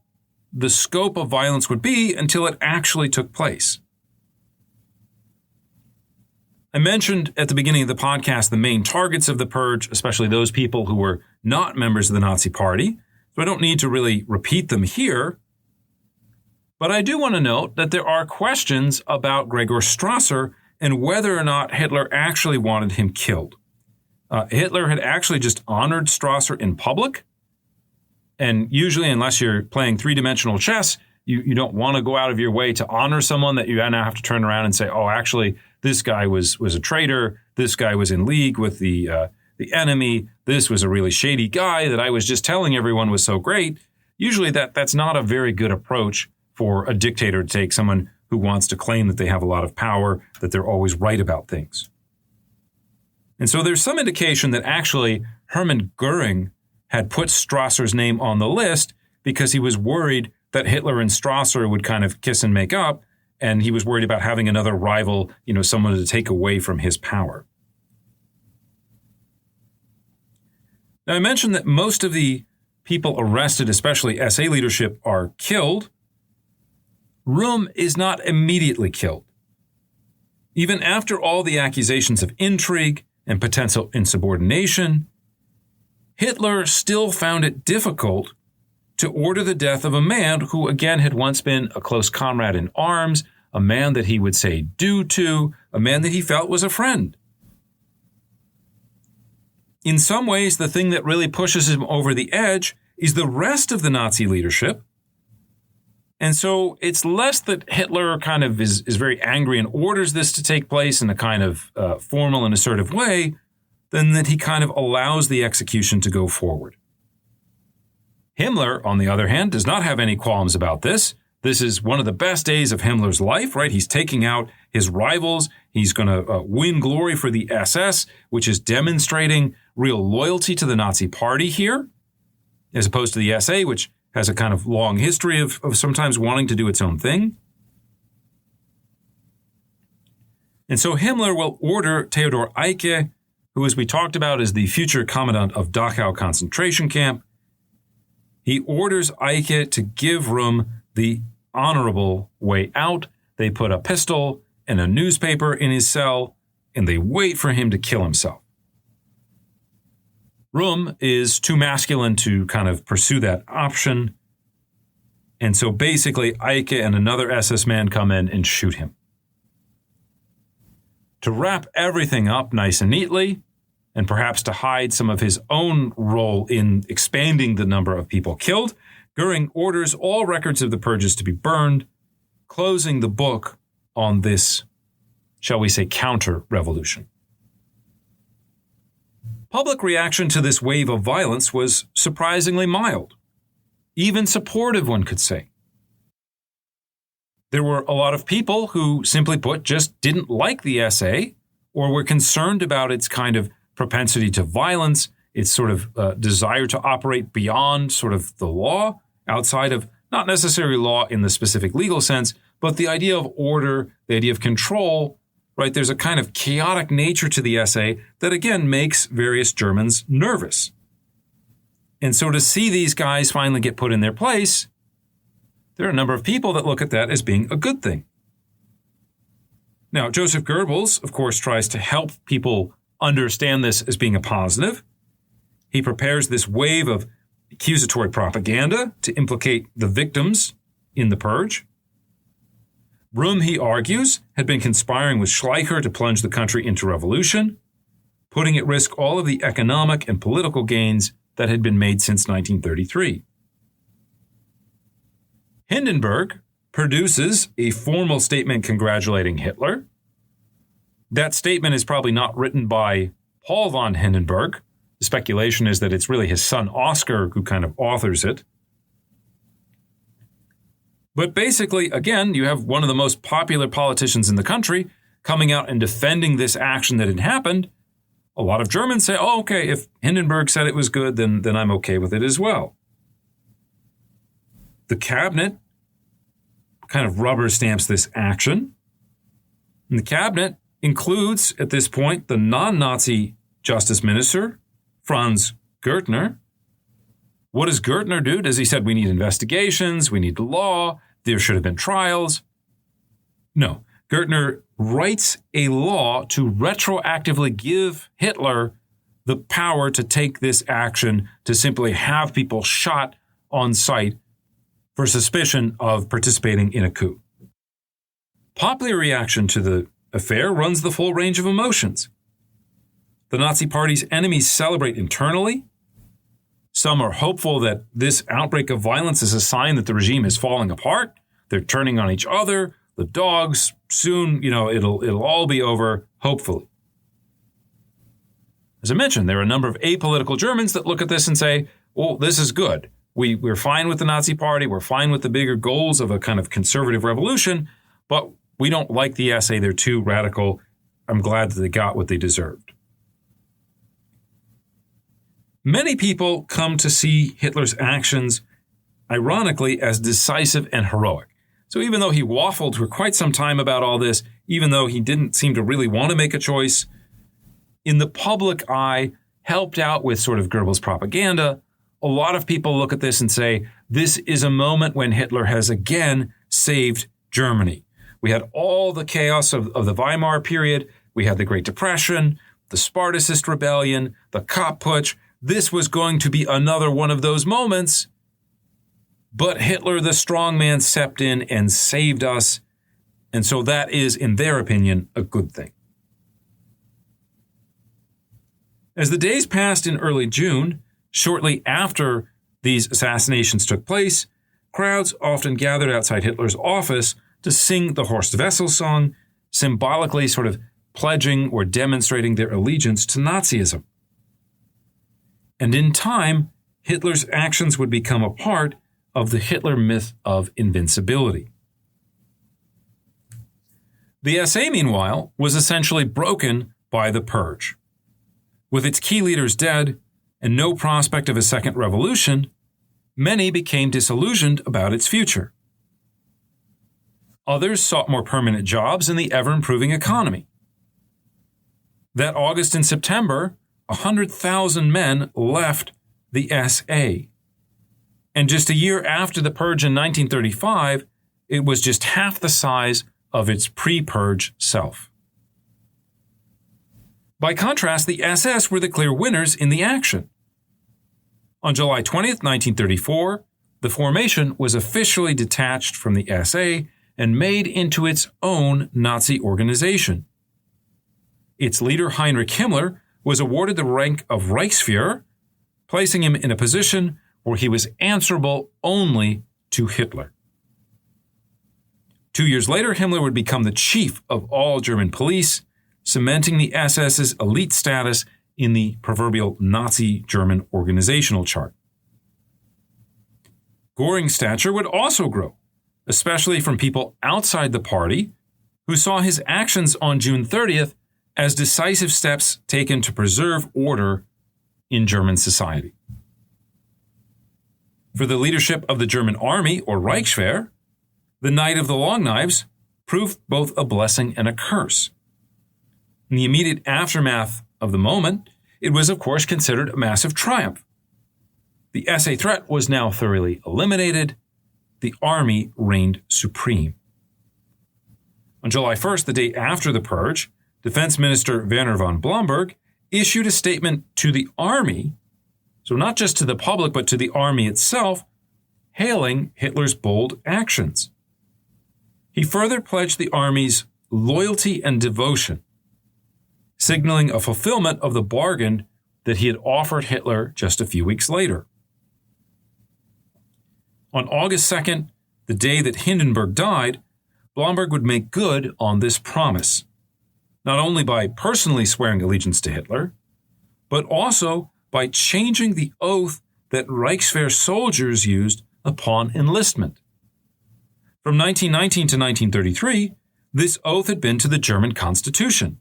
the scope of violence would be until it actually took place. I mentioned at the beginning of the podcast the main targets of the purge, especially those people who were not members of the Nazi Party, so I don't need to really repeat them here. But I do want to note that there are questions about Gregor Strasser and whether or not Hitler actually wanted him killed. Hitler had actually just honored Strasser in public, and usually, unless you're playing three-dimensional chess, you don't want to go out of your way to honor someone that you now have to turn around and say, oh, actually, this guy was a traitor. This guy was in league with the enemy. This was a really shady guy that I was just telling everyone was so great. Usually that's not a very good approach for a dictator to take, someone who wants to claim that they have a lot of power, that they're always right about things. And so there's some indication that actually Hermann Göring had put Strasser's name on the list because he was worried that Hitler and Strasser would kind of kiss and make up, and he was worried about having another rival, someone to take away from his power. Now, I mentioned that most of the people arrested, especially SA leadership, are killed. Röhm is not immediately killed. Even after all the accusations of intrigue and potential insubordination, Hitler still found it difficult to order the death of a man who, again, had once been a close comrade in arms, a man that he would say do to, a man that he felt was a friend. In some ways, the thing that really pushes him over the edge is the rest of the Nazi leadership. And so it's less that Hitler kind of is very angry and orders this to take place in a kind of formal and assertive way, than that he kind of allows the execution to go forward. Himmler, on the other hand, does not have any qualms about this. This is one of the best days of Himmler's life, right? He's taking out his rivals. He's going to win glory for the SS, which is demonstrating real loyalty to the Nazi Party here, as opposed to the SA, which has a kind of long history of sometimes wanting to do its own thing. And so Himmler will order Theodor Eicke, who, as we talked about, is the future commandant of Dachau concentration camp. He orders Eicke to give Röhm the honorable way out. They put a pistol and a newspaper in his cell, and they wait for him to kill himself. Röhm is too masculine to kind of pursue that option, and so basically Eicke and another SS man come in and shoot him. to wrap everything up nice and neatly, and perhaps to hide some of his own role in expanding the number of people killed, Goering orders all records of the purges to be burned, closing the book on this, shall we say, counter-revolution. Public reaction to this wave of violence was surprisingly mild, even supportive, one could say. There were a lot of people who, simply put, just didn't like the SA or were concerned about its kind of propensity to violence, its sort of desire to operate beyond sort of the law, outside of not necessarily law in the specific legal sense, but the idea of order, the idea of control, right? There's a kind of chaotic nature to the SA that, again, makes various Germans nervous. And so to see these guys finally get put in their place, there are a number of people that look at that as being a good thing. Now, Joseph Goebbels, of course, tries to help people understand this as being a positive. He prepares this wave of accusatory propaganda to implicate the victims in the purge. Röhm, he argues, had been conspiring with Schleicher to plunge the country into revolution, putting at risk all of the economic and political gains that had been made since 1933. Hindenburg produces a formal statement congratulating Hitler. That statement is probably not written by Paul von Hindenburg. The speculation is that it's really his son Oscar who kind of authors it. But basically, again, you have one of the most popular politicians in the country coming out and defending this action that had happened. A lot of Germans say, oh, okay, if Hindenburg said it was good, then I'm okay with it as well. The cabinet kind of rubber stamps this action. And the cabinet includes, at this point, the non-Nazi justice minister, Franz Gärtner. What does Gärtner do? Does he say, we need investigations, we need the law, there should have been trials? No. Gärtner writes a law to retroactively give Hitler the power to take this action, to simply have people shot on sight for suspicion of participating in a coup. Popular reaction to the affair runs the full range of emotions. The Nazi Party's enemies celebrate internally. Some are hopeful that this outbreak of violence is a sign that the regime is falling apart. They're turning on each other, the dogs. Soon, it'll all be over, hopefully. As I mentioned, there are a number of apolitical Germans that look at this and say, well, this is good. We're fine with the Nazi Party. We're fine with the bigger goals of a kind of conservative revolution, but we don't like the SA. They're too radical. I'm glad that they got what they deserved. Many people come to see Hitler's actions, ironically, as decisive and heroic. So even though he waffled for quite some time about all this, even though he didn't seem to really want to make a choice, in the public eye, helped out with sort of Goebbels' propaganda, a lot of people look at this and say, this is a moment when Hitler has again saved Germany. We had all the chaos of the Weimar period. We had the Great Depression, the Spartacist rebellion, the Kapp Putsch. This was going to be another one of those moments. But Hitler, the strong man, stepped in and saved us. And so that is, in their opinion, a good thing. As the days passed in early June, shortly after these assassinations took place, crowds often gathered outside Hitler's office to sing the Horst Wessel song, symbolically sort of pledging or demonstrating their allegiance to Nazism. And in time, Hitler's actions would become a part of the Hitler myth of invincibility. The SA, meanwhile, was essentially broken by the purge. With its key leaders dead and no prospect of a second revolution, many became disillusioned about its future. Others sought more permanent jobs in the ever-improving economy. That August and September, 100,000 men left the SA. And just a year after the purge in 1935, it was just half the size of its pre-purge self. By contrast, the SS were the clear winners in the action. On July 20th, 1934, the formation was officially detached from the SA and made into its own Nazi organization. its leader Heinrich Himmler was awarded the rank of Reichsführer, placing him in a position where he was answerable only to Hitler. 2 years later, Himmler would become the chief of all German police, cementing the SS's elite status in the proverbial Nazi German organizational chart. Göring's stature would also grow, especially from people outside the party who saw his actions on June 30th as decisive steps taken to preserve order in German society. For the leadership of the German army, or Reichswehr, the Night of the Long Knives proved both a blessing and a curse. In the immediate aftermath of the moment, it was of course considered a massive triumph. The SA threat was now thoroughly eliminated. The army reigned supreme. On July 1st, the day after the purge, Defense Minister Werner von Blomberg issued a statement to the army, so not just to the public, but to the army itself, hailing Hitler's bold actions. He further pledged the army's loyalty and devotion, signaling a fulfillment of the bargain that he had offered Hitler just a few weeks later. On August 2nd, the day that Hindenburg died, Blomberg would make good on this promise, not only by personally swearing allegiance to Hitler, but also by changing the oath that Reichswehr soldiers used upon enlistment. From 1919 to 1933, this oath had been to the German Constitution,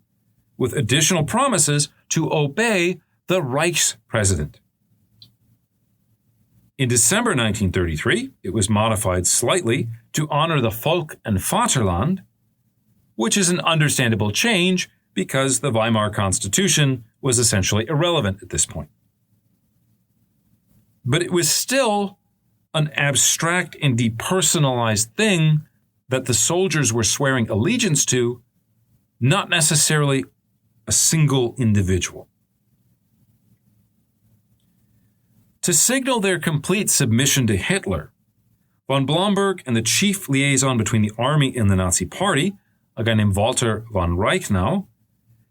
with additional promises to obey the Reichspräsident. In December 1933, it was modified slightly to honor the Volk and Vaterland, which is an understandable change because the Weimar Constitution was essentially irrelevant at this point. But it was still an abstract and depersonalized thing that the soldiers were swearing allegiance to, not necessarily a single individual. To signal their complete submission to Hitler, von Blomberg and the chief liaison between the army and the Nazi Party, a guy named Walter von Reichenau,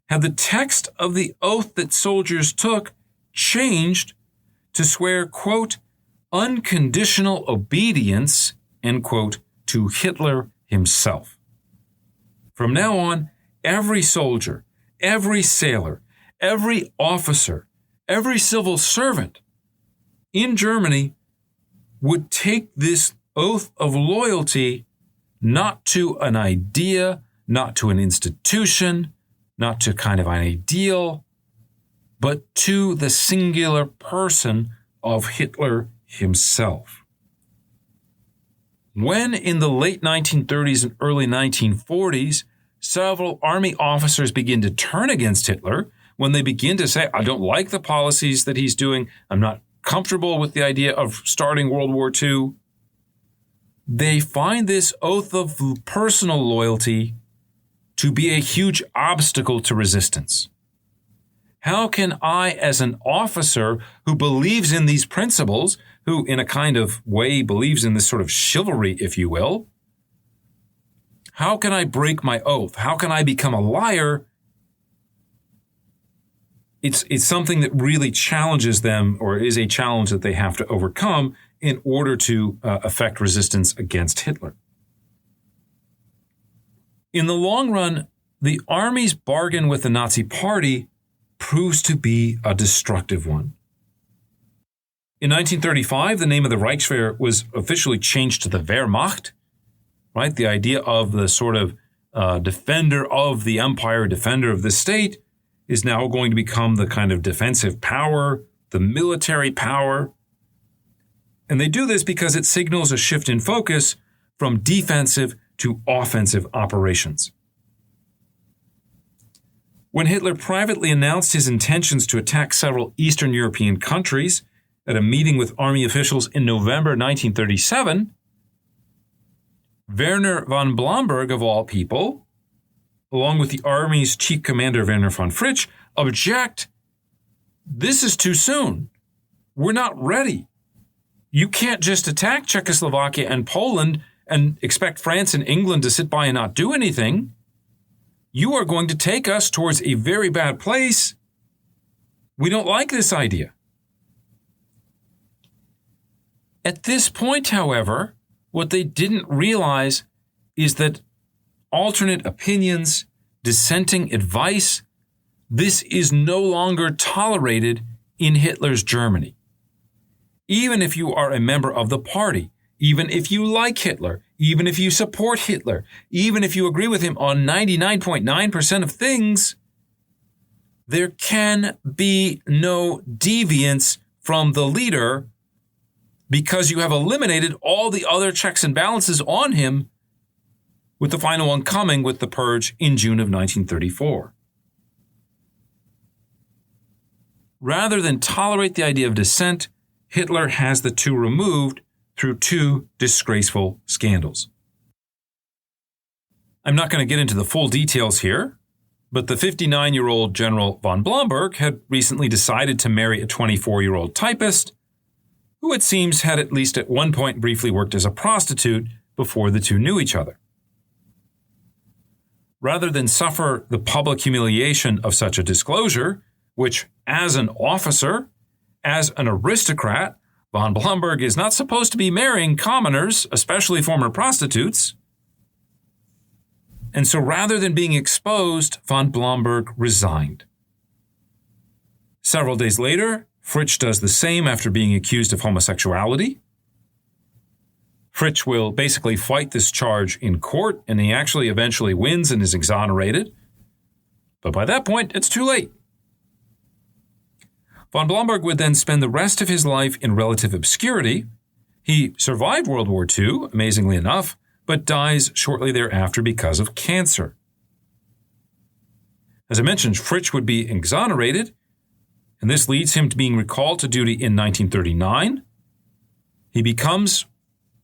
had the text of the oath that soldiers took changed to swear, quote, unconditional obedience, end quote, to Hitler himself. From now on, every soldier, every sailor, every officer, every civil servant in Germany would take this oath of loyalty not to an idea, not to an institution, not to kind of an ideal, but to the singular person of Hitler himself. When in the late 1930s and early 1940s, several army officers begin to turn against Hitler, when they begin to say, I don't like the policies that he's doing, I'm not comfortable with the idea of starting World War II, they find this oath of personal loyalty to be a huge obstacle to resistance. How can I, as an officer who believes in these principles, who in a kind of way believes in this sort of chivalry, if you will, how can I break my oath? How can I become a liar? It's something that really challenges them, or is a challenge that they have to overcome in order to effect resistance against Hitler. In the long run, the army's bargain with the Nazi Party proves to be a destructive one. In 1935, the name of the Reichswehr was officially changed to the Wehrmacht, right? The idea of the sort of defender of the empire, defender of the state, is now going to become the kind of defensive power, the military power. And they do this because it signals a shift in focus from defensive to offensive operations. When Hitler privately announced his intentions to attack several Eastern European countries at a meeting with army officials in November 1937, Werner von Blomberg, of all people, along with the Army's chief commander Werner von Fritsch, object. This is too soon. We're not ready. You can't just attack Czechoslovakia and Poland and expect France and England to sit by and not do anything. you are going to take us towards a very bad place. We don't like this idea. At this point, however, what they didn't realize is that alternate opinions, dissenting advice, this is no longer tolerated in Hitler's Germany. Even if you are a member of the party, even if you like Hitler, even if you support Hitler, even if you agree with him on 99.9% of things, there can be no deviance from the leader because you have eliminated all the other checks and balances on him, with the final one coming with the purge in June of 1934. Rather than tolerate the idea of dissent, Hitler has the two removed through two disgraceful scandals. I'm not going to get into the full details here, but the 59-year-old General von Blomberg had recently decided to marry a 24-year-old typist, who it seems had at least at one point briefly worked as a prostitute before the two knew each other. Rather than suffer the public humiliation of such a disclosure, which as an officer, as an aristocrat, von Blomberg is not supposed to be marrying commoners, especially former prostitutes. And so rather than being exposed, von Blomberg resigned. Several days later, Fritsch does the same after being accused of homosexuality. Fritsch will basically fight this charge in court, and he actually eventually wins and is exonerated. But by that point, it's too late. Von Blomberg would then spend the rest of his life in relative obscurity. He survived World War II, amazingly enough, but dies shortly thereafter because of cancer. As I mentioned, Fritsch would be exonerated, and this leads him to being recalled to duty in 1939. He becomes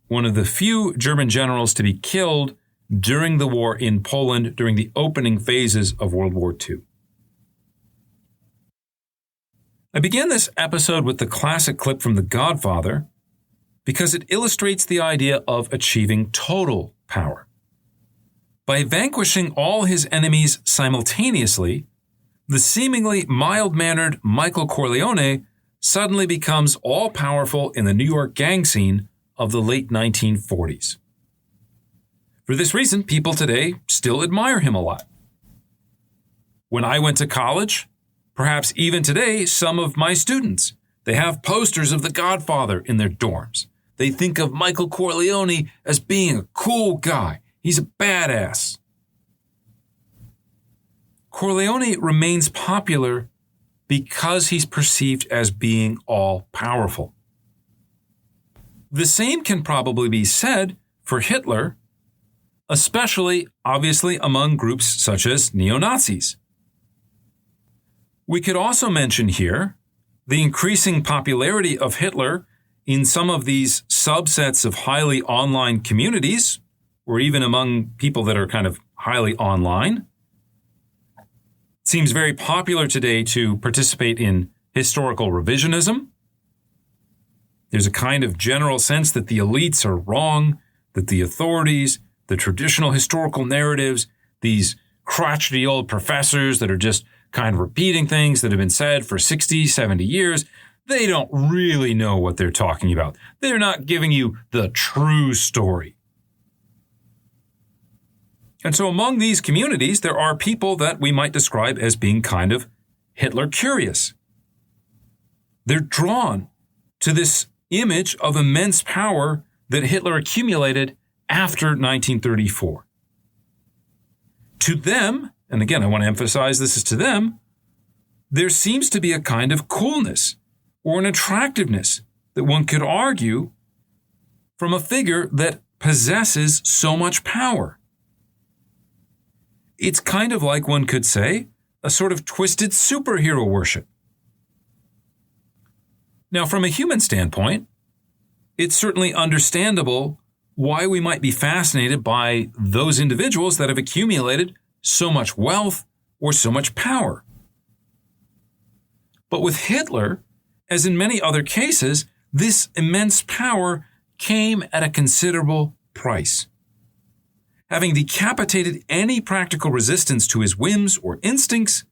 one of the few German generals to be killed during the war in Poland during the opening phases of World War II. I began this episode with the classic clip from The Godfather because it illustrates the idea of achieving total power. By vanquishing all his enemies simultaneously, the seemingly mild-mannered Michael Corleone suddenly becomes all-powerful in the New York gang scene of the late 1940s. For this reason, people today still admire him a lot. When I went to college, perhaps even today, some of my students, they have posters of The Godfather in their dorms. They think of Michael Corleone as being a cool guy. He's a badass. Corleone remains popular because he's perceived as being all-powerful. The same can probably be said for Hitler, especially, obviously, among groups such as neo-Nazis. We could also mention here the increasing popularity of Hitler in some of these subsets of highly online communities, or even among people that are kind of highly online. It seems very popular today to participate in historical revisionism. There's a kind of general sense that the elites are wrong, that the authorities, the traditional historical narratives, these crotchety old professors that are just kind of repeating things that have been said for 60, 70 years, they don't really know what they're talking about. They're not giving you the true story. And so among these communities, there are people that we might describe as being kind of Hitler curious. They're drawn to this image of immense power that Hitler accumulated after 1934. To them, and again, I want to emphasize this is to them, there seems to be a kind of coolness or an attractiveness that one could argue from a figure that possesses so much power. It's kind of like, one could say, a sort of twisted superhero worship. Now, from a human standpoint, it's certainly understandable why we might be fascinated by those individuals that have accumulated so much wealth or so much power. But with Hitler, as in many other cases, this immense power came at a considerable price. having decapitated any practical resistance to his whims or instincts,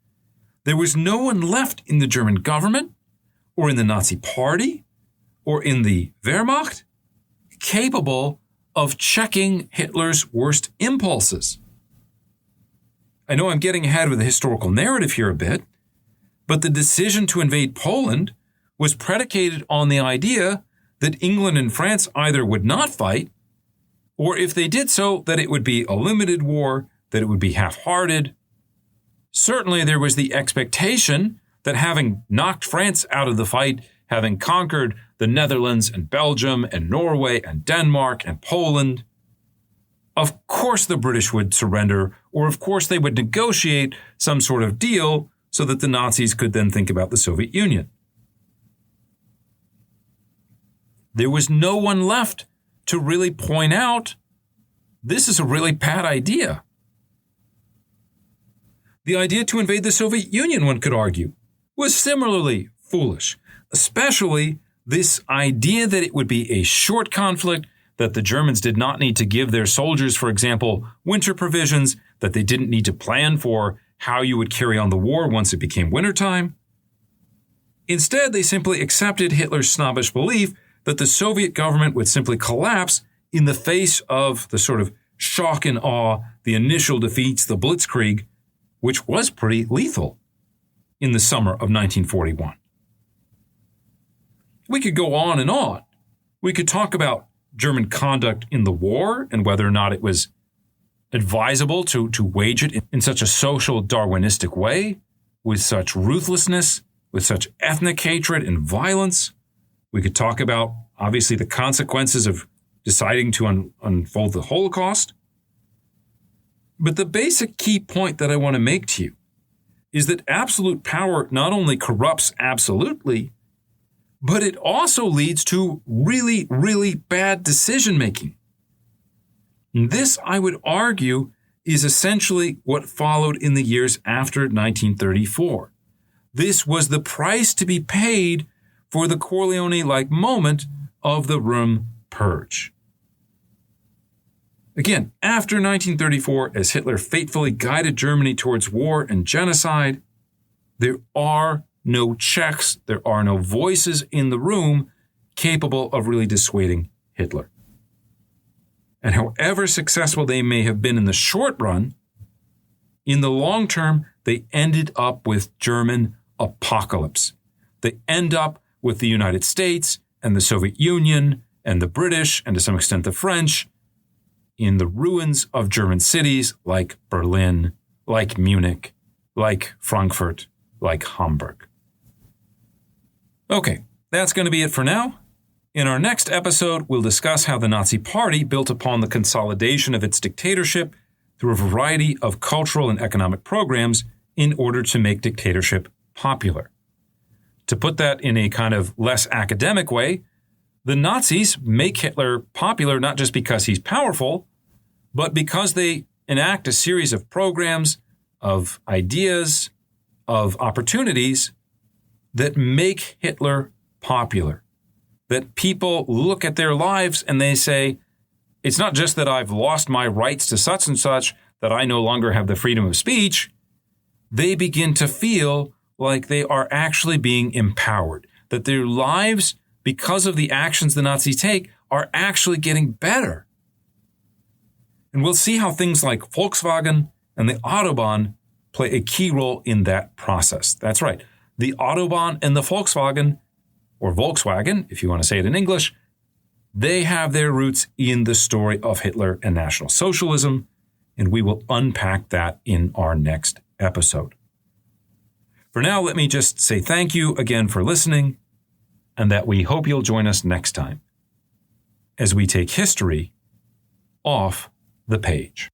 there was no one left in the German government, or in the Nazi Party, or in the Wehrmacht, capable of checking Hitler's worst impulses. I know I'm getting ahead with the historical narrative here a bit, but the decision to invade Poland was predicated on the idea that England and France either would not fight, or if they did so, that it would be a limited war, that it would be half-hearted. Certainly there was the expectation that having knocked France out of the fight, having conquered the Netherlands and Belgium and Norway and Denmark and Poland, of course the British would surrender, or of course they would negotiate some sort of deal so that the Nazis could then think about the Soviet Union. There was no one left to really point out, this is a really bad idea. The idea to invade the Soviet Union, one could argue, was similarly foolish, especially this idea that it would be a short conflict, that the Germans did not need to give their soldiers, for example, winter provisions, that they didn't need to plan for how you would carry on the war once it became wintertime. Instead, they simply accepted Hitler's snobbish belief that the Soviet government would simply collapse in the face of the sort of shock and awe, the initial defeats, the blitzkrieg, which was pretty lethal in the summer of 1941. We could go on and on. We could talk about German conduct in the war and whether or not it was advisable to wage it in such a social Darwinistic way, with such ruthlessness, with such ethnic hatred and violence. We could talk about, obviously, the consequences of deciding to unfold the Holocaust. But the basic key point that I want to make to you is that absolute power not only corrupts absolutely, but it also leads to really, really bad decision-making. And this, I would argue, is essentially what followed in the years after 1934. This was the price to be paid for the Corleone-like moment of the Room Purge. Again, after 1934, as Hitler fatefully guided Germany towards war and genocide, there are no checks, there are no voices in the room capable of really dissuading Hitler. And however successful they may have been in the short run, in the long term, they ended up with German apocalypse. They end up with the United States and the Soviet Union and the British, and to some extent the French, in the ruins of German cities like Berlin, like Munich, like Frankfurt, like Hamburg. Okay, that's going to be it for now. In our next episode, we'll discuss how the Nazi Party built upon the consolidation of its dictatorship through a variety of cultural and economic programs in order to make dictatorship popular. To put that in a kind of less academic way, the Nazis make Hitler popular not just because he's powerful, but because they enact a series of programs, of ideas, of opportunities that make Hitler popular. That people look at their lives and they say, it's not just that I've lost my rights to such and such, that I no longer have the freedom of speech. They begin to feel like they are actually being empowered, that their lives, because of the actions the Nazis take, are actually getting better. And we'll see how things like Volkswagen and the Autobahn play a key role in that process. That's right. The Autobahn and the Volkswagen, or Volkswagen, if you want to say it in English, they have their roots in the story of Hitler and National Socialism, and we will unpack that in our next episode. For now, let me just say thank you again for listening, and that we hope you'll join us next time as we take history off the page.